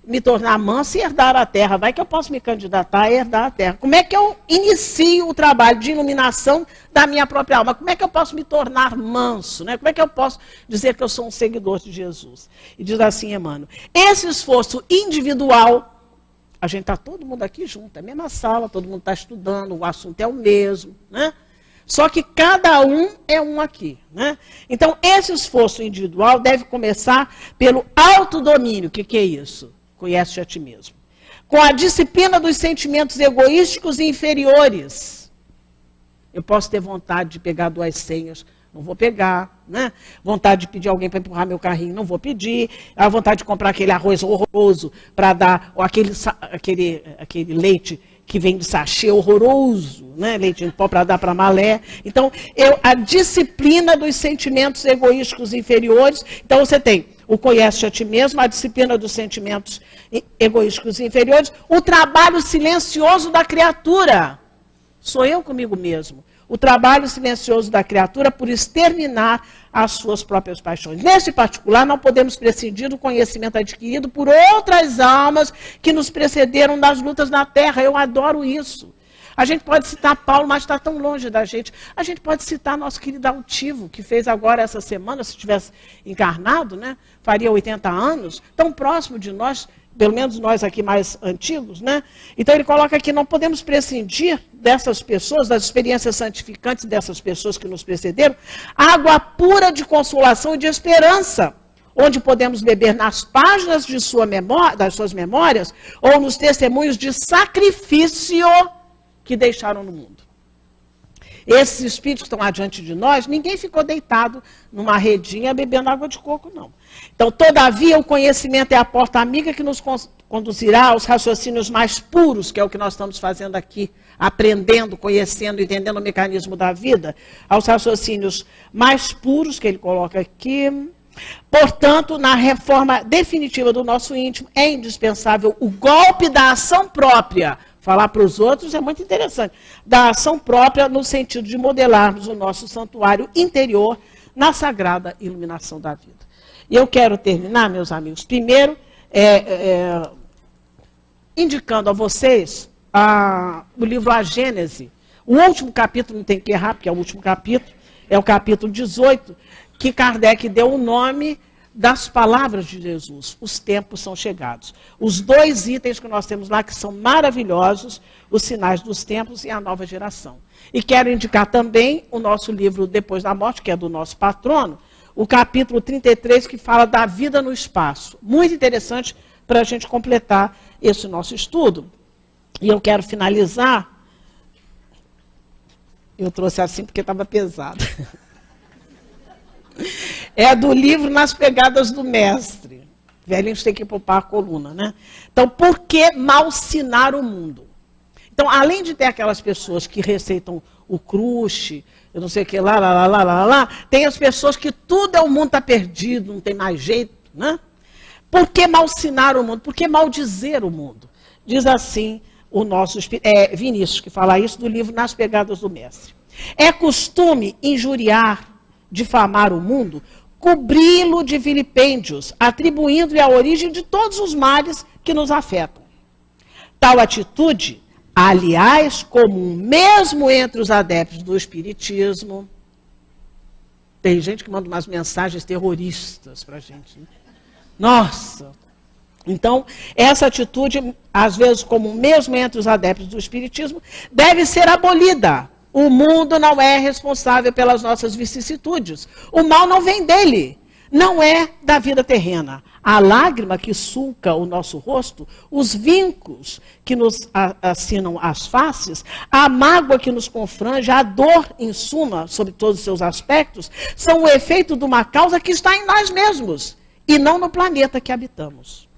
me tornar manso e herdar a terra, vai que eu posso me candidatar a herdar a terra. Como é que eu inicio o trabalho de iluminação da minha própria alma? Como é que eu posso me tornar manso? Né? Como é que eu posso dizer que eu sou um seguidor de Jesus? E diz assim, Emmanuel, esse esforço individual, a gente está todo mundo aqui junto, é a mesma sala, todo mundo está estudando, o assunto é o mesmo, né? Só que cada um é um aqui. Né? Então, esse esforço individual deve começar pelo autodomínio. O que é isso? Conhece-te a ti mesmo. Com a disciplina dos sentimentos egoísticos e inferiores. Eu posso ter vontade de pegar 2 senhas, não vou pegar. Né? Vontade de pedir alguém para empurrar meu carrinho, não vou pedir. A vontade de comprar aquele arroz horroroso para dar, ou aquele leite que vem de sachê horroroso, né? Leite em pó para dar para malé. Então, a disciplina dos sentimentos egoísticos inferiores. Então, você tem o conhece a ti mesmo, a disciplina dos sentimentos egoísticos inferiores, o trabalho silencioso da criatura. Sou eu comigo mesmo. O trabalho silencioso da criatura por exterminar as suas próprias paixões. Nesse particular, não podemos prescindir do conhecimento adquirido por outras almas que nos precederam nas lutas na terra. Eu adoro isso. A gente pode citar Paulo, mas está tão longe da gente. A gente pode citar nosso querido Altivo, que fez agora essa semana, se tivesse encarnado, né, faria 80 anos, tão próximo de nós, pelo menos nós aqui mais antigos, né? Então ele coloca aqui, não podemos prescindir dessas pessoas, das experiências santificantes dessas pessoas que nos precederam, água pura de consolação e de esperança, onde podemos beber nas páginas das suas memórias, ou nos testemunhos de sacrifício que deixaram no mundo. Esses espíritos que estão adiante de nós, ninguém ficou deitado numa redinha bebendo água de coco, não. Então, todavia, o conhecimento é a porta amiga que nos conduzirá aos raciocínios mais puros, que é o que nós estamos fazendo aqui, aprendendo, conhecendo, entendendo o mecanismo da vida, aos raciocínios mais puros, que ele coloca aqui. Portanto, na reforma definitiva do nosso íntimo, é indispensável o golpe da ação própria. Falar para os outros é muito interessante. Da ação própria no sentido de modelarmos o nosso santuário interior na sagrada iluminação da vida. E eu quero terminar, meus amigos, primeiro indicando a vocês o livro A Gênese. O último capítulo, não tem que errar, porque é o último capítulo, é o capítulo 18, que Kardec deu o nome das palavras de Jesus. Os tempos são chegados. Os 2 itens que nós temos lá, que são maravilhosos, os sinais dos tempos e a nova geração. E quero indicar também o nosso livro Depois da Morte, que é do nosso patrono, o capítulo 33, que fala da vida no espaço. Muito interessante para a gente completar esse nosso estudo. E eu quero finalizar. Eu trouxe assim porque estava pesado. É do livro Nas Pegadas do Mestre. Velhinhos tem que poupar a coluna, né? Então, por que malsinar o mundo? Então, além de ter aquelas pessoas que receitam o crush, eu não sei o que lá, tem as pessoas que tudo o mundo está perdido, não tem mais jeito, né? Por que malsinar o mundo? Por que maldizer o mundo? Diz assim o nosso Vinícius, que fala isso do livro Nas Pegadas do Mestre. É costume injuriar, difamar o mundo, cobri-lo de vilipêndios, atribuindo-lhe a origem de todos os males que nos afetam. Tal atitude, aliás, comum mesmo entre os adeptos do espiritismo. Tem gente que manda umas mensagens terroristas para a gente, né? Nossa! Então, essa atitude, às vezes comum mesmo entre os adeptos do espiritismo, deve ser abolida. O mundo não é responsável pelas nossas vicissitudes. O mal não vem dele. Não é da vida terrena. A lágrima que sulca o nosso rosto, os vincos que nos assinam as faces, a mágoa que nos confrange, a dor, em suma, sob todos os seus aspectos, são o efeito de uma causa que está em nós mesmos e não no planeta que habitamos.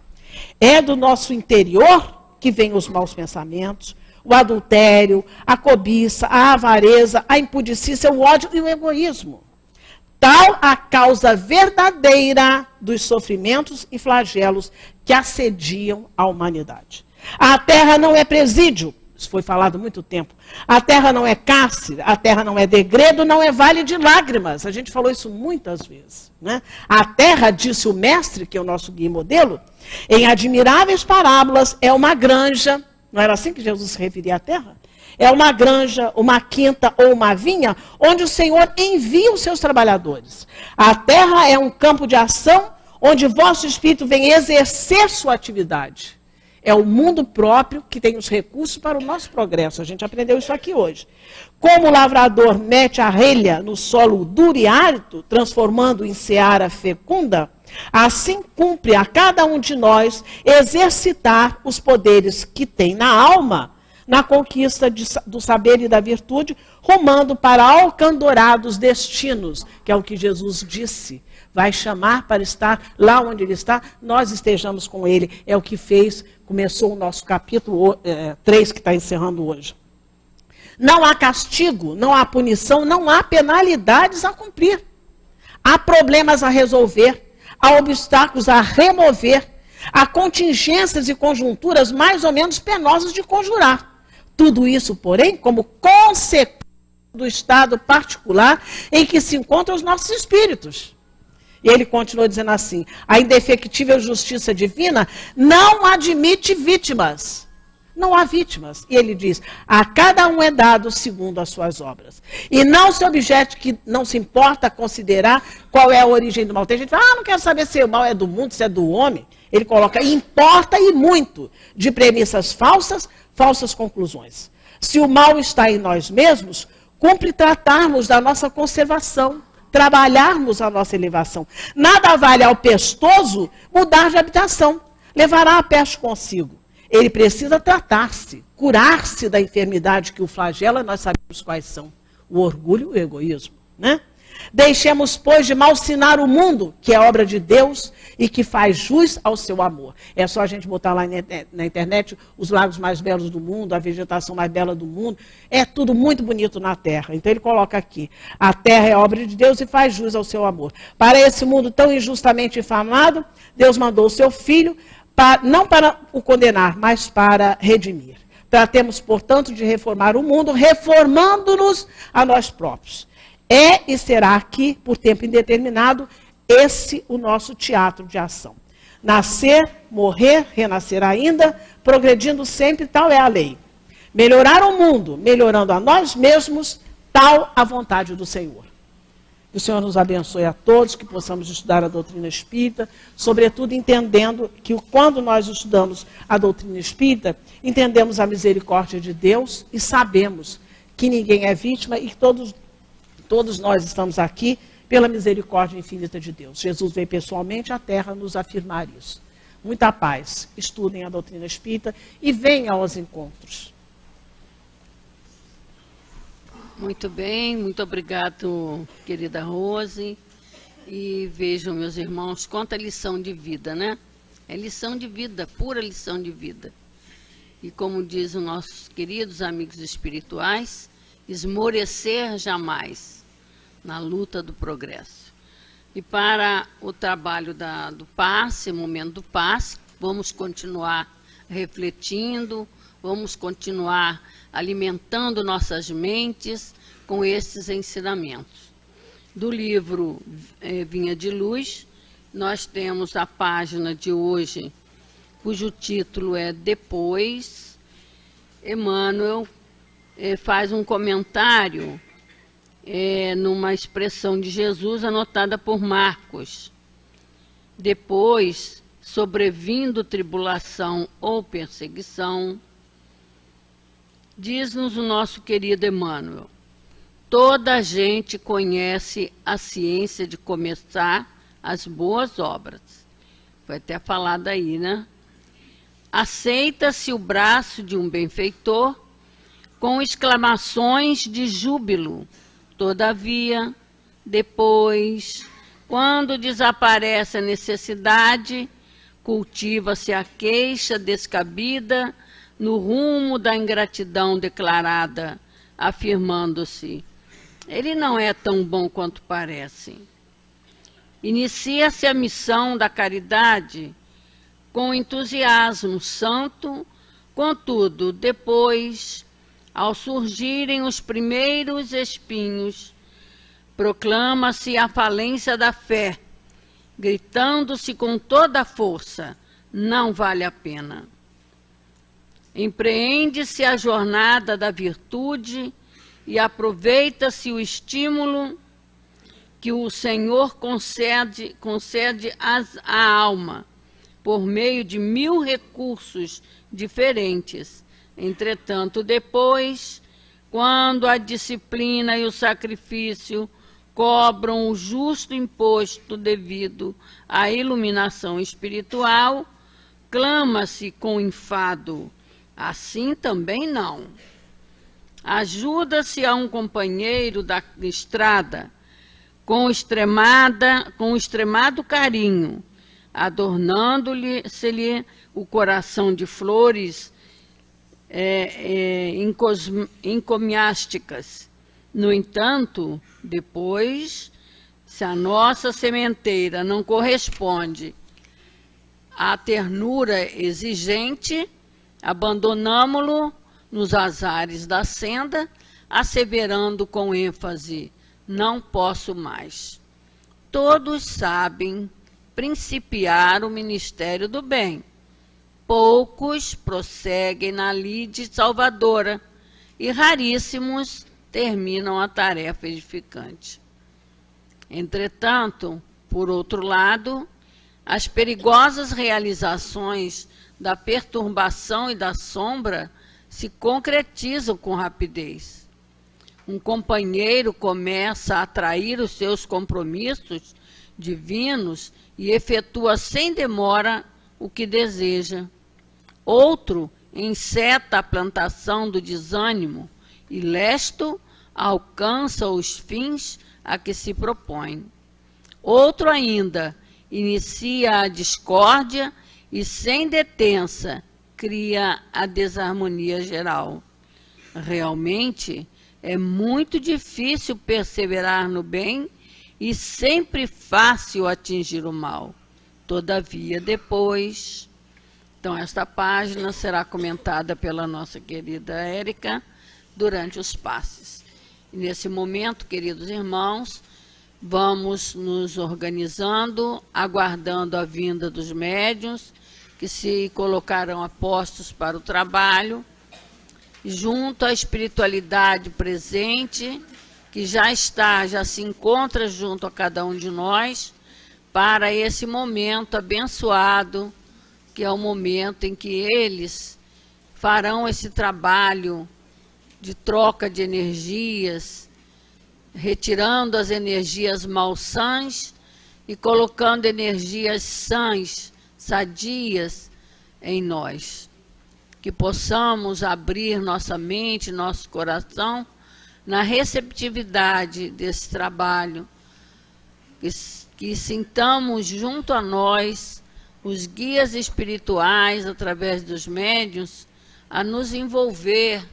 É do nosso interior que vêm os maus pensamentos, o adultério, a cobiça, a avareza, a impudicícia, o ódio e o egoísmo. Tal a causa verdadeira dos sofrimentos e flagelos que assediam a humanidade. A terra não é presídio, isso foi falado há muito tempo. A terra não é cárcere, a terra não é degredo, não é vale de lágrimas. A gente falou isso muitas vezes, né? A terra, disse o mestre, que é o nosso guia e modelo, em admiráveis parábolas, é uma granja. Não era assim que Jesus se referia à terra? É uma granja, uma quinta ou uma vinha, onde o Senhor envia os seus trabalhadores. A terra é um campo de ação, onde vosso espírito vem exercer sua atividade. É o mundo próprio que tem os recursos para o nosso progresso. A gente aprendeu isso aqui hoje. Como o lavrador mete a relha no solo duro e árido, transformando em seara fecunda, assim cumpre a cada um de nós exercitar os poderes que tem na alma, na conquista do saber e da virtude, rumando para alcandorados destinos, que é o que Jesus disse. Vai chamar para estar lá onde ele está, nós estejamos com ele. É o que fez, começou o nosso capítulo 3, que está encerrando hoje. Não há castigo, não há punição, não há penalidades a cumprir. Há problemas a resolver, há obstáculos a remover, há contingências e conjunturas mais ou menos penosas de conjurar. Tudo isso, porém, como consequência do estado particular em que se encontram os nossos espíritos. E ele continua dizendo assim: a indefectível justiça divina não admite vítimas. Não há vítimas. E ele diz: a cada um é dado segundo as suas obras. E não se objeto que não se importa considerar qual é a origem do mal. Tem gente que fala: não quero saber se o mal é do mundo, se é do homem. Ele coloca: importa e muito, de premissas falsas, falsas conclusões. Se o mal está em nós mesmos, cumpre tratarmos da nossa conservação, trabalharmos a nossa elevação. Nada vale ao pestoso mudar de habitação. Levará a peste consigo. Ele precisa tratar-se, curar-se da enfermidade que o flagela, nós sabemos quais são: o orgulho e o egoísmo, né? Deixemos, pois, de malsinar o mundo, que é obra de Deus e que faz jus ao seu amor. É só a gente botar lá na internet os lagos mais belos do mundo, a vegetação mais bela do mundo. É tudo muito bonito na terra. Então ele coloca aqui: a terra é obra de Deus e faz jus ao seu amor. Para esse mundo tão injustamente infamado, Deus mandou o seu Filho, não para o condenar, mas para redimir. Tratemos, portanto, de reformar o mundo, reformando-nos a nós próprios. É e será aqui, por tempo indeterminado, esse o nosso teatro de ação. Nascer, morrer, renascer ainda, progredindo sempre, tal é a lei. Melhorar o mundo, melhorando a nós mesmos, tal a vontade do Senhor. Que o Senhor nos abençoe a todos, que possamos estudar a doutrina espírita, sobretudo entendendo que quando nós estudamos a doutrina espírita, entendemos a misericórdia de Deus e sabemos que ninguém é vítima e que todos nós estamos aqui pela misericórdia infinita de Deus. Jesus veio pessoalmente à Terra nos afirmar isso. Muita paz. Estudem a doutrina espírita e venham aos encontros. Muito bem, muito obrigado, querida Rose. E vejam, meus irmãos, quanta lição de vida, né? É lição de vida, pura lição de vida. E como dizem nossos queridos amigos espirituais, esmorecer jamais na luta do progresso. E para o trabalho do passe, momento do passe, vamos continuar refletindo, vamos continuar alimentando nossas mentes com esses ensinamentos. Do livro Vinha de Luz, nós temos a página de hoje, cujo título é Depois. Emmanuel faz um comentário numa expressão de Jesus anotada por Marcos. Depois, sobrevindo tribulação ou perseguição, diz-nos o nosso querido Emmanuel: toda a gente conhece a ciência de começar as boas obras. Foi até falado aí, né? Aceita-se o braço de um benfeitor com exclamações de júbilo. Todavia, depois, quando desaparece a necessidade, cultiva-se a queixa descabida no rumo da ingratidão declarada, afirmando-se: ele não é tão bom quanto parece. Inicia-se a missão da caridade com entusiasmo santo, contudo, depois, ao surgirem os primeiros espinhos, proclama-se a falência da fé, gritando-se com toda a força: não vale a pena. Empreende-se a jornada da virtude e aproveita-se o estímulo que o Senhor concede à alma, por meio de 1000 recursos diferentes. Entretanto, depois, quando a disciplina e o sacrifício cobram o justo imposto devido à iluminação espiritual, clama-se com enfado: assim também não. Ajuda-se a um companheiro da estrada com extremado carinho, adornando-lhe o coração de flores encomiásticas. No entanto, depois, se a nossa sementeira não corresponde à ternura exigente, abandonamo-lo nos azares da senda, asseverando com ênfase: não posso mais. Todos sabem principiar o ministério do bem. Poucos prosseguem na lide salvadora e raríssimos terminam a tarefa edificante. Entretanto, por outro lado, as perigosas realizações da perturbação e da sombra se concretizam com rapidez. Um companheiro começa a atrair os seus compromissos divinos e efetua sem demora o que deseja. Outro enceta a plantação do desânimo e lesto alcança os fins a que se propõe. Outro ainda inicia a discórdia e, sem detença, cria a desarmonia geral. Realmente, é muito difícil perseverar no bem e sempre fácil atingir o mal. Todavia, depois... Então, esta página será comentada pela nossa querida Érica durante os passes. E nesse momento, queridos irmãos, vamos nos organizando, aguardando a vinda dos médiuns, que se colocarão a postos para o trabalho, junto à espiritualidade presente, que já se encontra junto a cada um de nós, para esse momento abençoado, que é o momento em que eles farão esse trabalho de troca de energias, retirando as energias malsãs e colocando energias sãs, sadias em nós. Que possamos abrir nossa mente, nosso coração, na receptividade desse trabalho, que sintamos junto a nós os guias espirituais, através dos médiuns, a nos envolver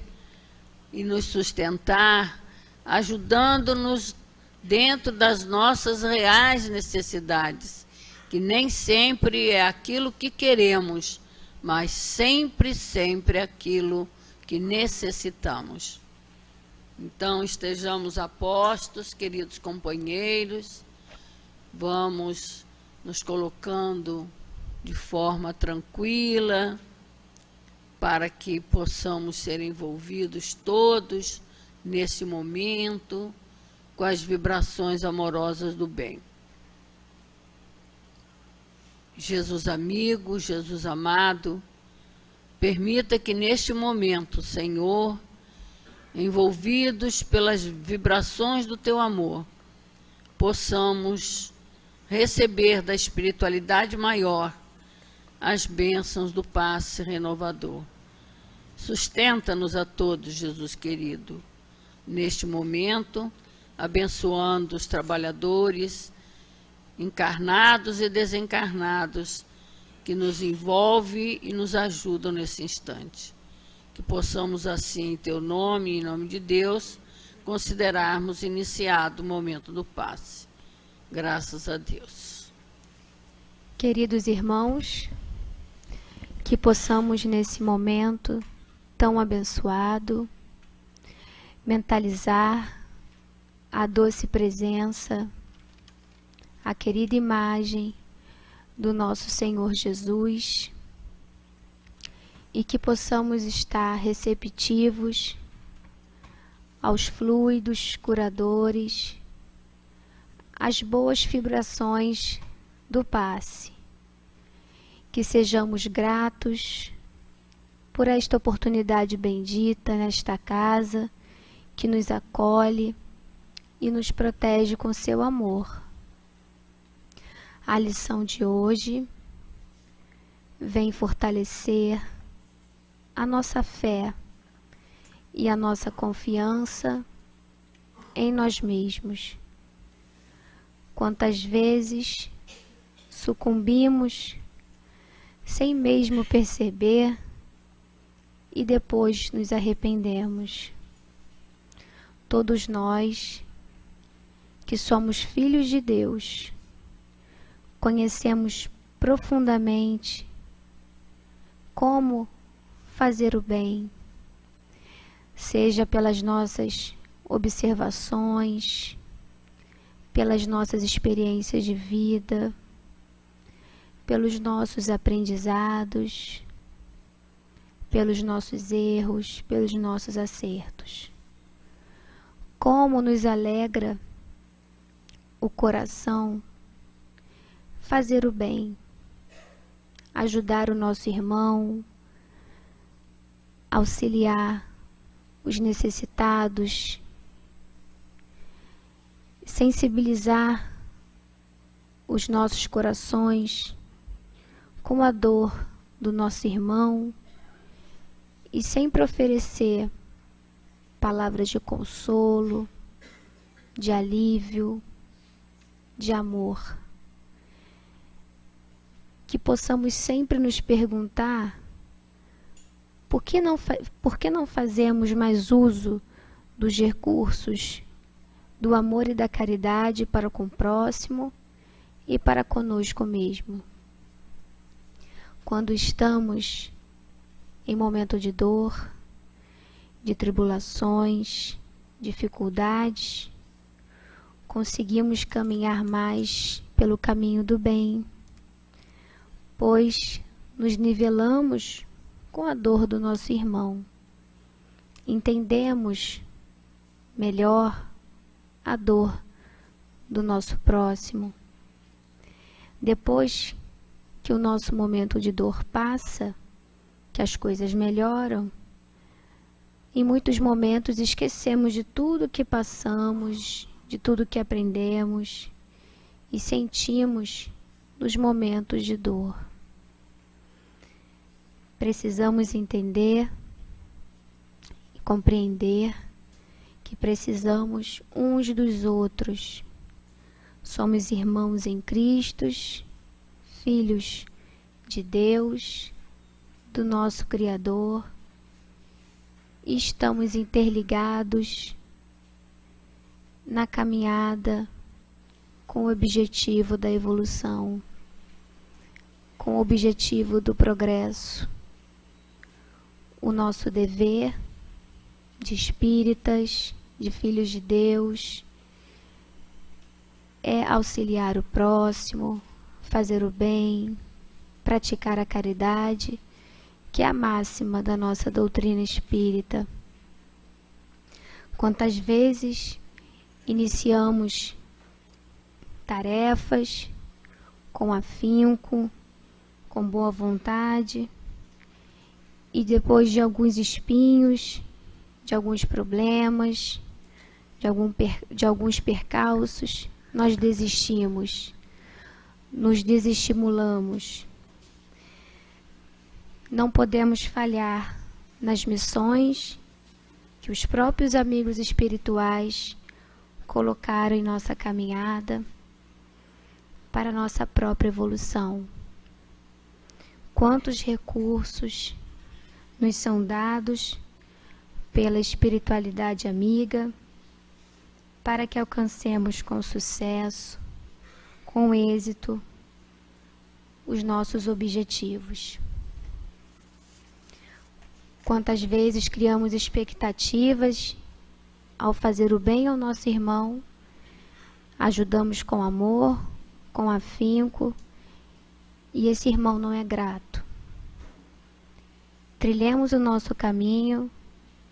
e nos sustentar, ajudando-nos dentro das nossas reais necessidades, que nem sempre é aquilo que queremos, mas sempre, sempre aquilo que necessitamos. Então, estejamos a postos, queridos companheiros, vamos nos colocando de forma tranquila, para que possamos ser envolvidos todos nesse momento com as vibrações amorosas do bem. Jesus amigo, Jesus amado, permita que neste momento, Senhor, envolvidos pelas vibrações do teu amor, possamos receber da espiritualidade maior as bênçãos do passe renovador. Sustenta-nos a todos, Jesus querido, neste momento, abençoando os trabalhadores, encarnados e desencarnados, que nos envolve e nos ajudam nesse instante. Que possamos assim, em teu nome, em nome de Deus, considerarmos iniciado o momento do passe. Graças a Deus. Queridos irmãos, que possamos nesse momento tão abençoado mentalizar a doce presença, a querida imagem do nosso Senhor Jesus, e que possamos estar receptivos aos fluidos curadores, às boas vibrações do passe. Que sejamos gratos por esta oportunidade bendita nesta casa, que nos acolhe e nos protege com seu amor. A lição de hoje vem fortalecer a nossa fé e a nossa confiança em nós mesmos. Quantas vezes sucumbimos sem mesmo perceber e depois nos arrependemos. Todos nós que somos filhos de Deus, conhecemos profundamente como fazer o bem, seja pelas nossas observações, pelas nossas experiências de vida, pelos nossos aprendizados, pelos nossos erros, pelos nossos acertos. Como nos alegra o coração fazer o bem, ajudar o nosso irmão, auxiliar os necessitados, sensibilizar os nossos corações com a dor do nosso irmão e sempre oferecer palavras de consolo, de alívio, de amor. Que possamos sempre nos perguntar por que não fazemos mais uso dos recursos do amor e da caridade para com o próximo e para conosco mesmo. Quando estamos em momento de dor, de tribulações, dificuldades, conseguimos caminhar mais pelo caminho do bem, pois nos nivelamos com a dor do nosso irmão. Entendemos melhor a dor do nosso próximo. Depois que o nosso momento de dor passa, que as coisas melhoram, em muitos momentos esquecemos de tudo que passamos, de tudo que aprendemos e sentimos nos momentos de dor. Precisamos entender e compreender que precisamos uns dos outros. Somos irmãos em Cristo, filhos de Deus, do nosso Criador, e estamos interligados na caminhada com o objetivo da evolução, com o objetivo do progresso. O nosso dever de espíritas, de filhos de Deus, é auxiliar o próximo, fazer o bem, praticar a caridade, que é a máxima da nossa doutrina espírita. Quantas vezes iniciamos tarefas com afinco, com boa vontade, e depois de alguns espinhos, de alguns problemas, de alguns percalços, nós desistimos, nos desestimulamos. Não podemos falhar nas missões que os próprios amigos espirituais colocaram em nossa caminhada para a nossa própria evolução. Quantos recursos nos são dados pela espiritualidade amiga para que alcancemos com sucesso, com êxito, os nossos objetivos. Quantas vezes criamos expectativas ao fazer o bem ao nosso irmão, ajudamos com amor, com afinco, e esse irmão não é grato. Trilhemos o nosso caminho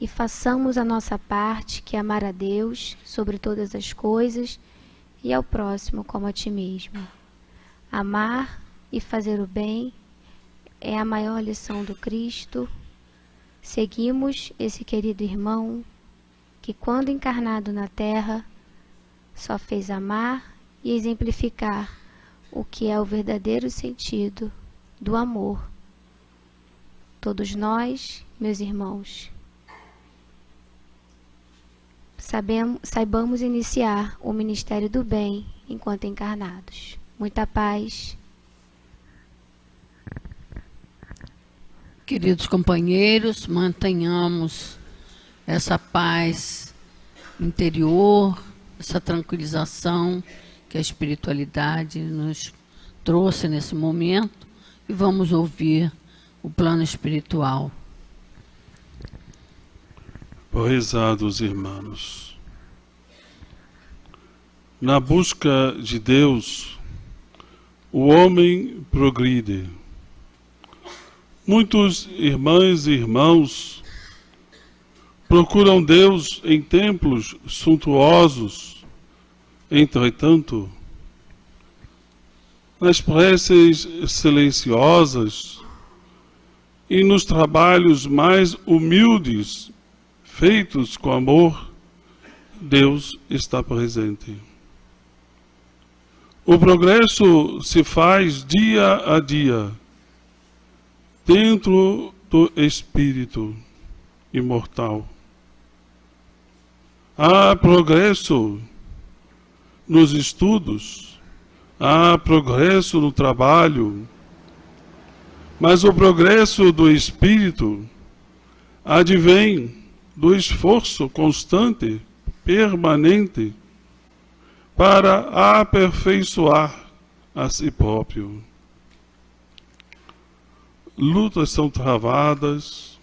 e façamos a nossa parte, que é amar a Deus sobre todas as coisas e ao próximo como a ti mesmo. Amar e fazer o bem é a maior lição do Cristo. Seguimos esse querido irmão que, quando encarnado na Terra, só fez amar e exemplificar o que é o verdadeiro sentido do amor. Todos nós, meus irmãos, saibamos iniciar o ministério do bem enquanto encarnados. Muita paz. Queridos companheiros, mantenhamos essa paz interior, essa tranquilização que a espiritualidade nos trouxe nesse momento, e vamos ouvir o plano espiritual. Prezados irmãos, na busca de Deus, o homem progride. Muitos irmãs e irmãos procuram Deus em templos suntuosos. Entretanto, nas preces silenciosas e nos trabalhos mais humildes, feitos com amor, Deus está presente. O progresso se faz dia a dia, dentro do Espírito. imortal. Há progresso nos estudos, há progresso no trabalho, mas o progresso do espírito advém do esforço constante, permanente, para aperfeiçoar a si próprio. Lutas são travadas,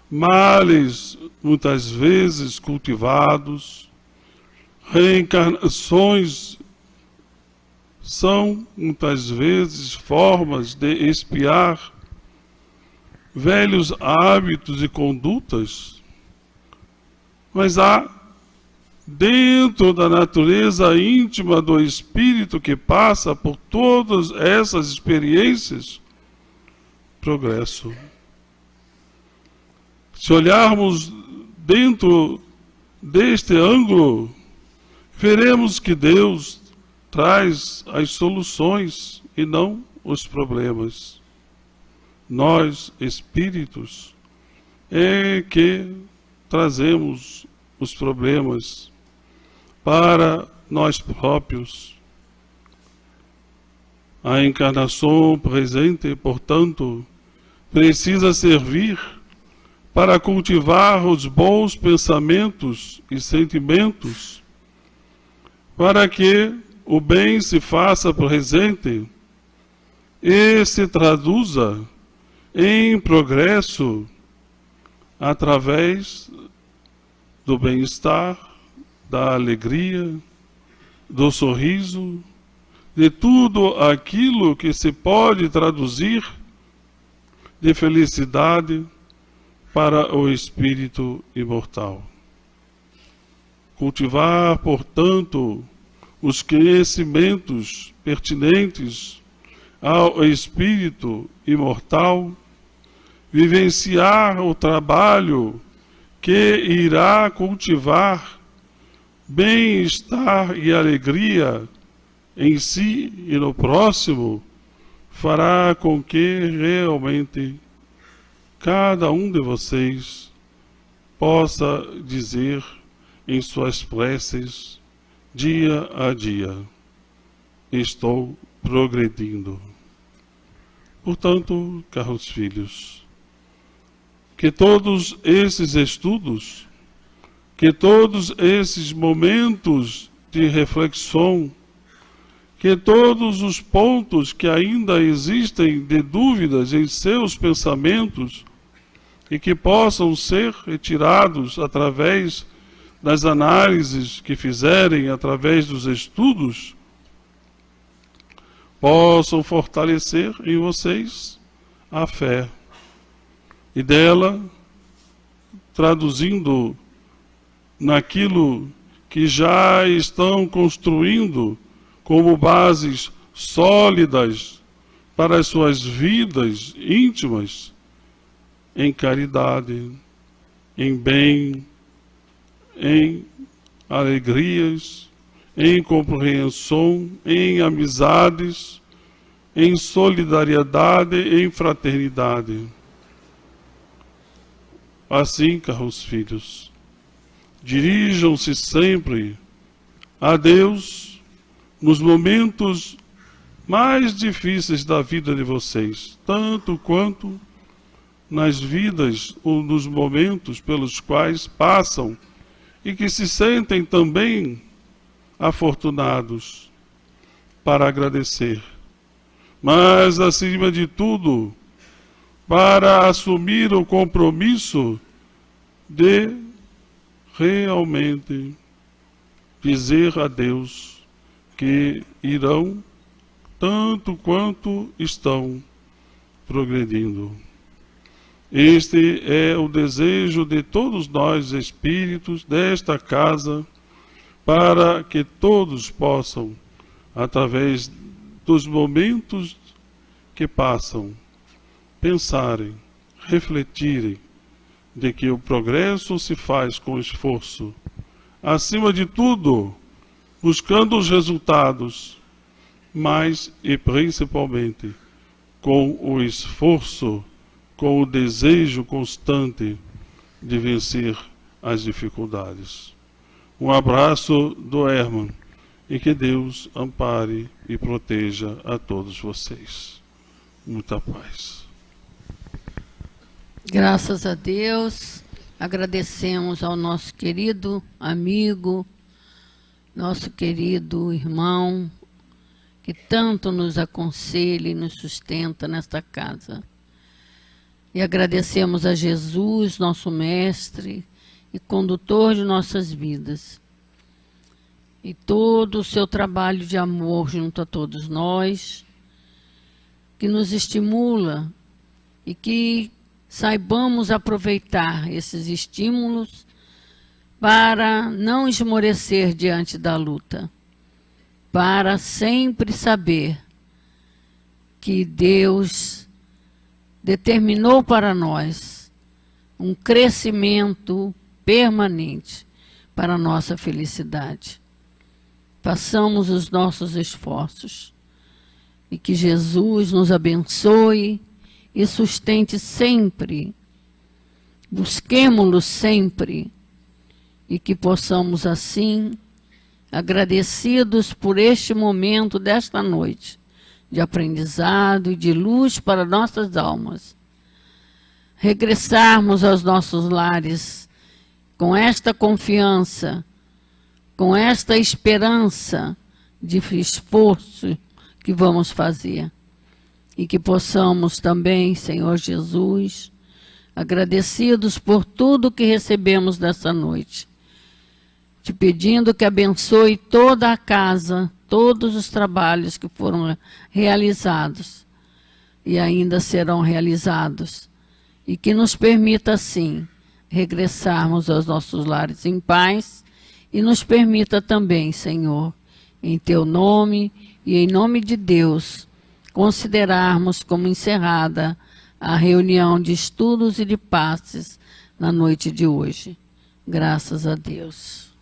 males muitas vezes cultivados, reencarnações são muitas vezes formas de expiar velhos hábitos e condutas, mas há dentro da natureza íntima do espírito que passa por todas essas experiências, progresso. Se olharmos dentro deste ângulo, veremos que Deus traz as soluções e não os problemas. Nós, espíritos, é que trazemos os problemas para nós próprios. A encarnação presente, portanto, precisa servir para cultivar os bons pensamentos e sentimentos, para que o bem se faça presente e se traduza em progresso através do bem-estar, da alegria, do sorriso, de tudo aquilo que se pode traduzir de felicidade para o espírito imortal. Cultivar, portanto, os conhecimentos pertinentes ao espírito imortal, vivenciar o trabalho que irá cultivar bem-estar e alegria em si e no próximo, fará com que realmente cada um de vocês possa dizer em suas preces, dia a dia, estou progredindo. Portanto, caros filhos, que todos esses estudos, que todos esses momentos de reflexão, que todos os pontos que ainda existem de dúvidas em seus pensamentos e que possam ser retirados através das análises que fizerem, através dos estudos, possam fortalecer em vocês a fé. E dela, traduzindo naquilo que já estão construindo como bases sólidas para as suas vidas íntimas, em caridade, em bem, em alegrias, em compreensão, em amizades, em solidariedade, em fraternidade. Assim, caros filhos, dirijam-se sempre a Deus nos momentos mais difíceis da vida de vocês, tanto quanto nas vidas ou nos momentos pelos quais passam e que se sentem também afortunados, para agradecer. Mas, acima de tudo, para assumir o compromisso de realmente dizer a Deus que irão, tanto quanto estão, progredindo. Este é o desejo de todos nós, espíritos desta casa, para que todos possam, através dos momentos que passam, pensarem, refletirem de que o progresso se faz com esforço, acima de tudo, buscando os resultados, mas e principalmente com o esforço, com o desejo constante de vencer as dificuldades. Um abraço do Herman e que Deus ampare e proteja a todos vocês. Muita paz. Graças a Deus, agradecemos ao nosso querido amigo, nosso querido irmão, que tanto nos aconselha e nos sustenta nesta casa. E agradecemos a Jesus, nosso mestre e condutor de nossas vidas. E todo o seu trabalho de amor junto a todos nós, que nos estimula e que saibamos aproveitar esses estímulos para não esmorecer diante da luta, para sempre saber que Deus determinou para nós um crescimento permanente para a nossa felicidade. Façamos os nossos esforços e que Jesus nos abençoe e sustente sempre. Busquemo-lo sempre e que possamos assim, agradecidos por este momento desta noite, de aprendizado e de luz para nossas almas, regressarmos aos nossos lares com esta confiança, com esta esperança de esforço que vamos fazer. E que possamos também, Senhor Jesus, agradecidos por tudo que recebemos dessa noite, te pedindo que abençoe toda a casa, todos os trabalhos que foram realizados e ainda serão realizados, e que nos permita, assim, regressarmos aos nossos lares em paz, e nos permita também, Senhor, em teu nome e em nome de Deus, considerarmos como encerrada a reunião de estudos e de passes na noite de hoje. Graças a Deus.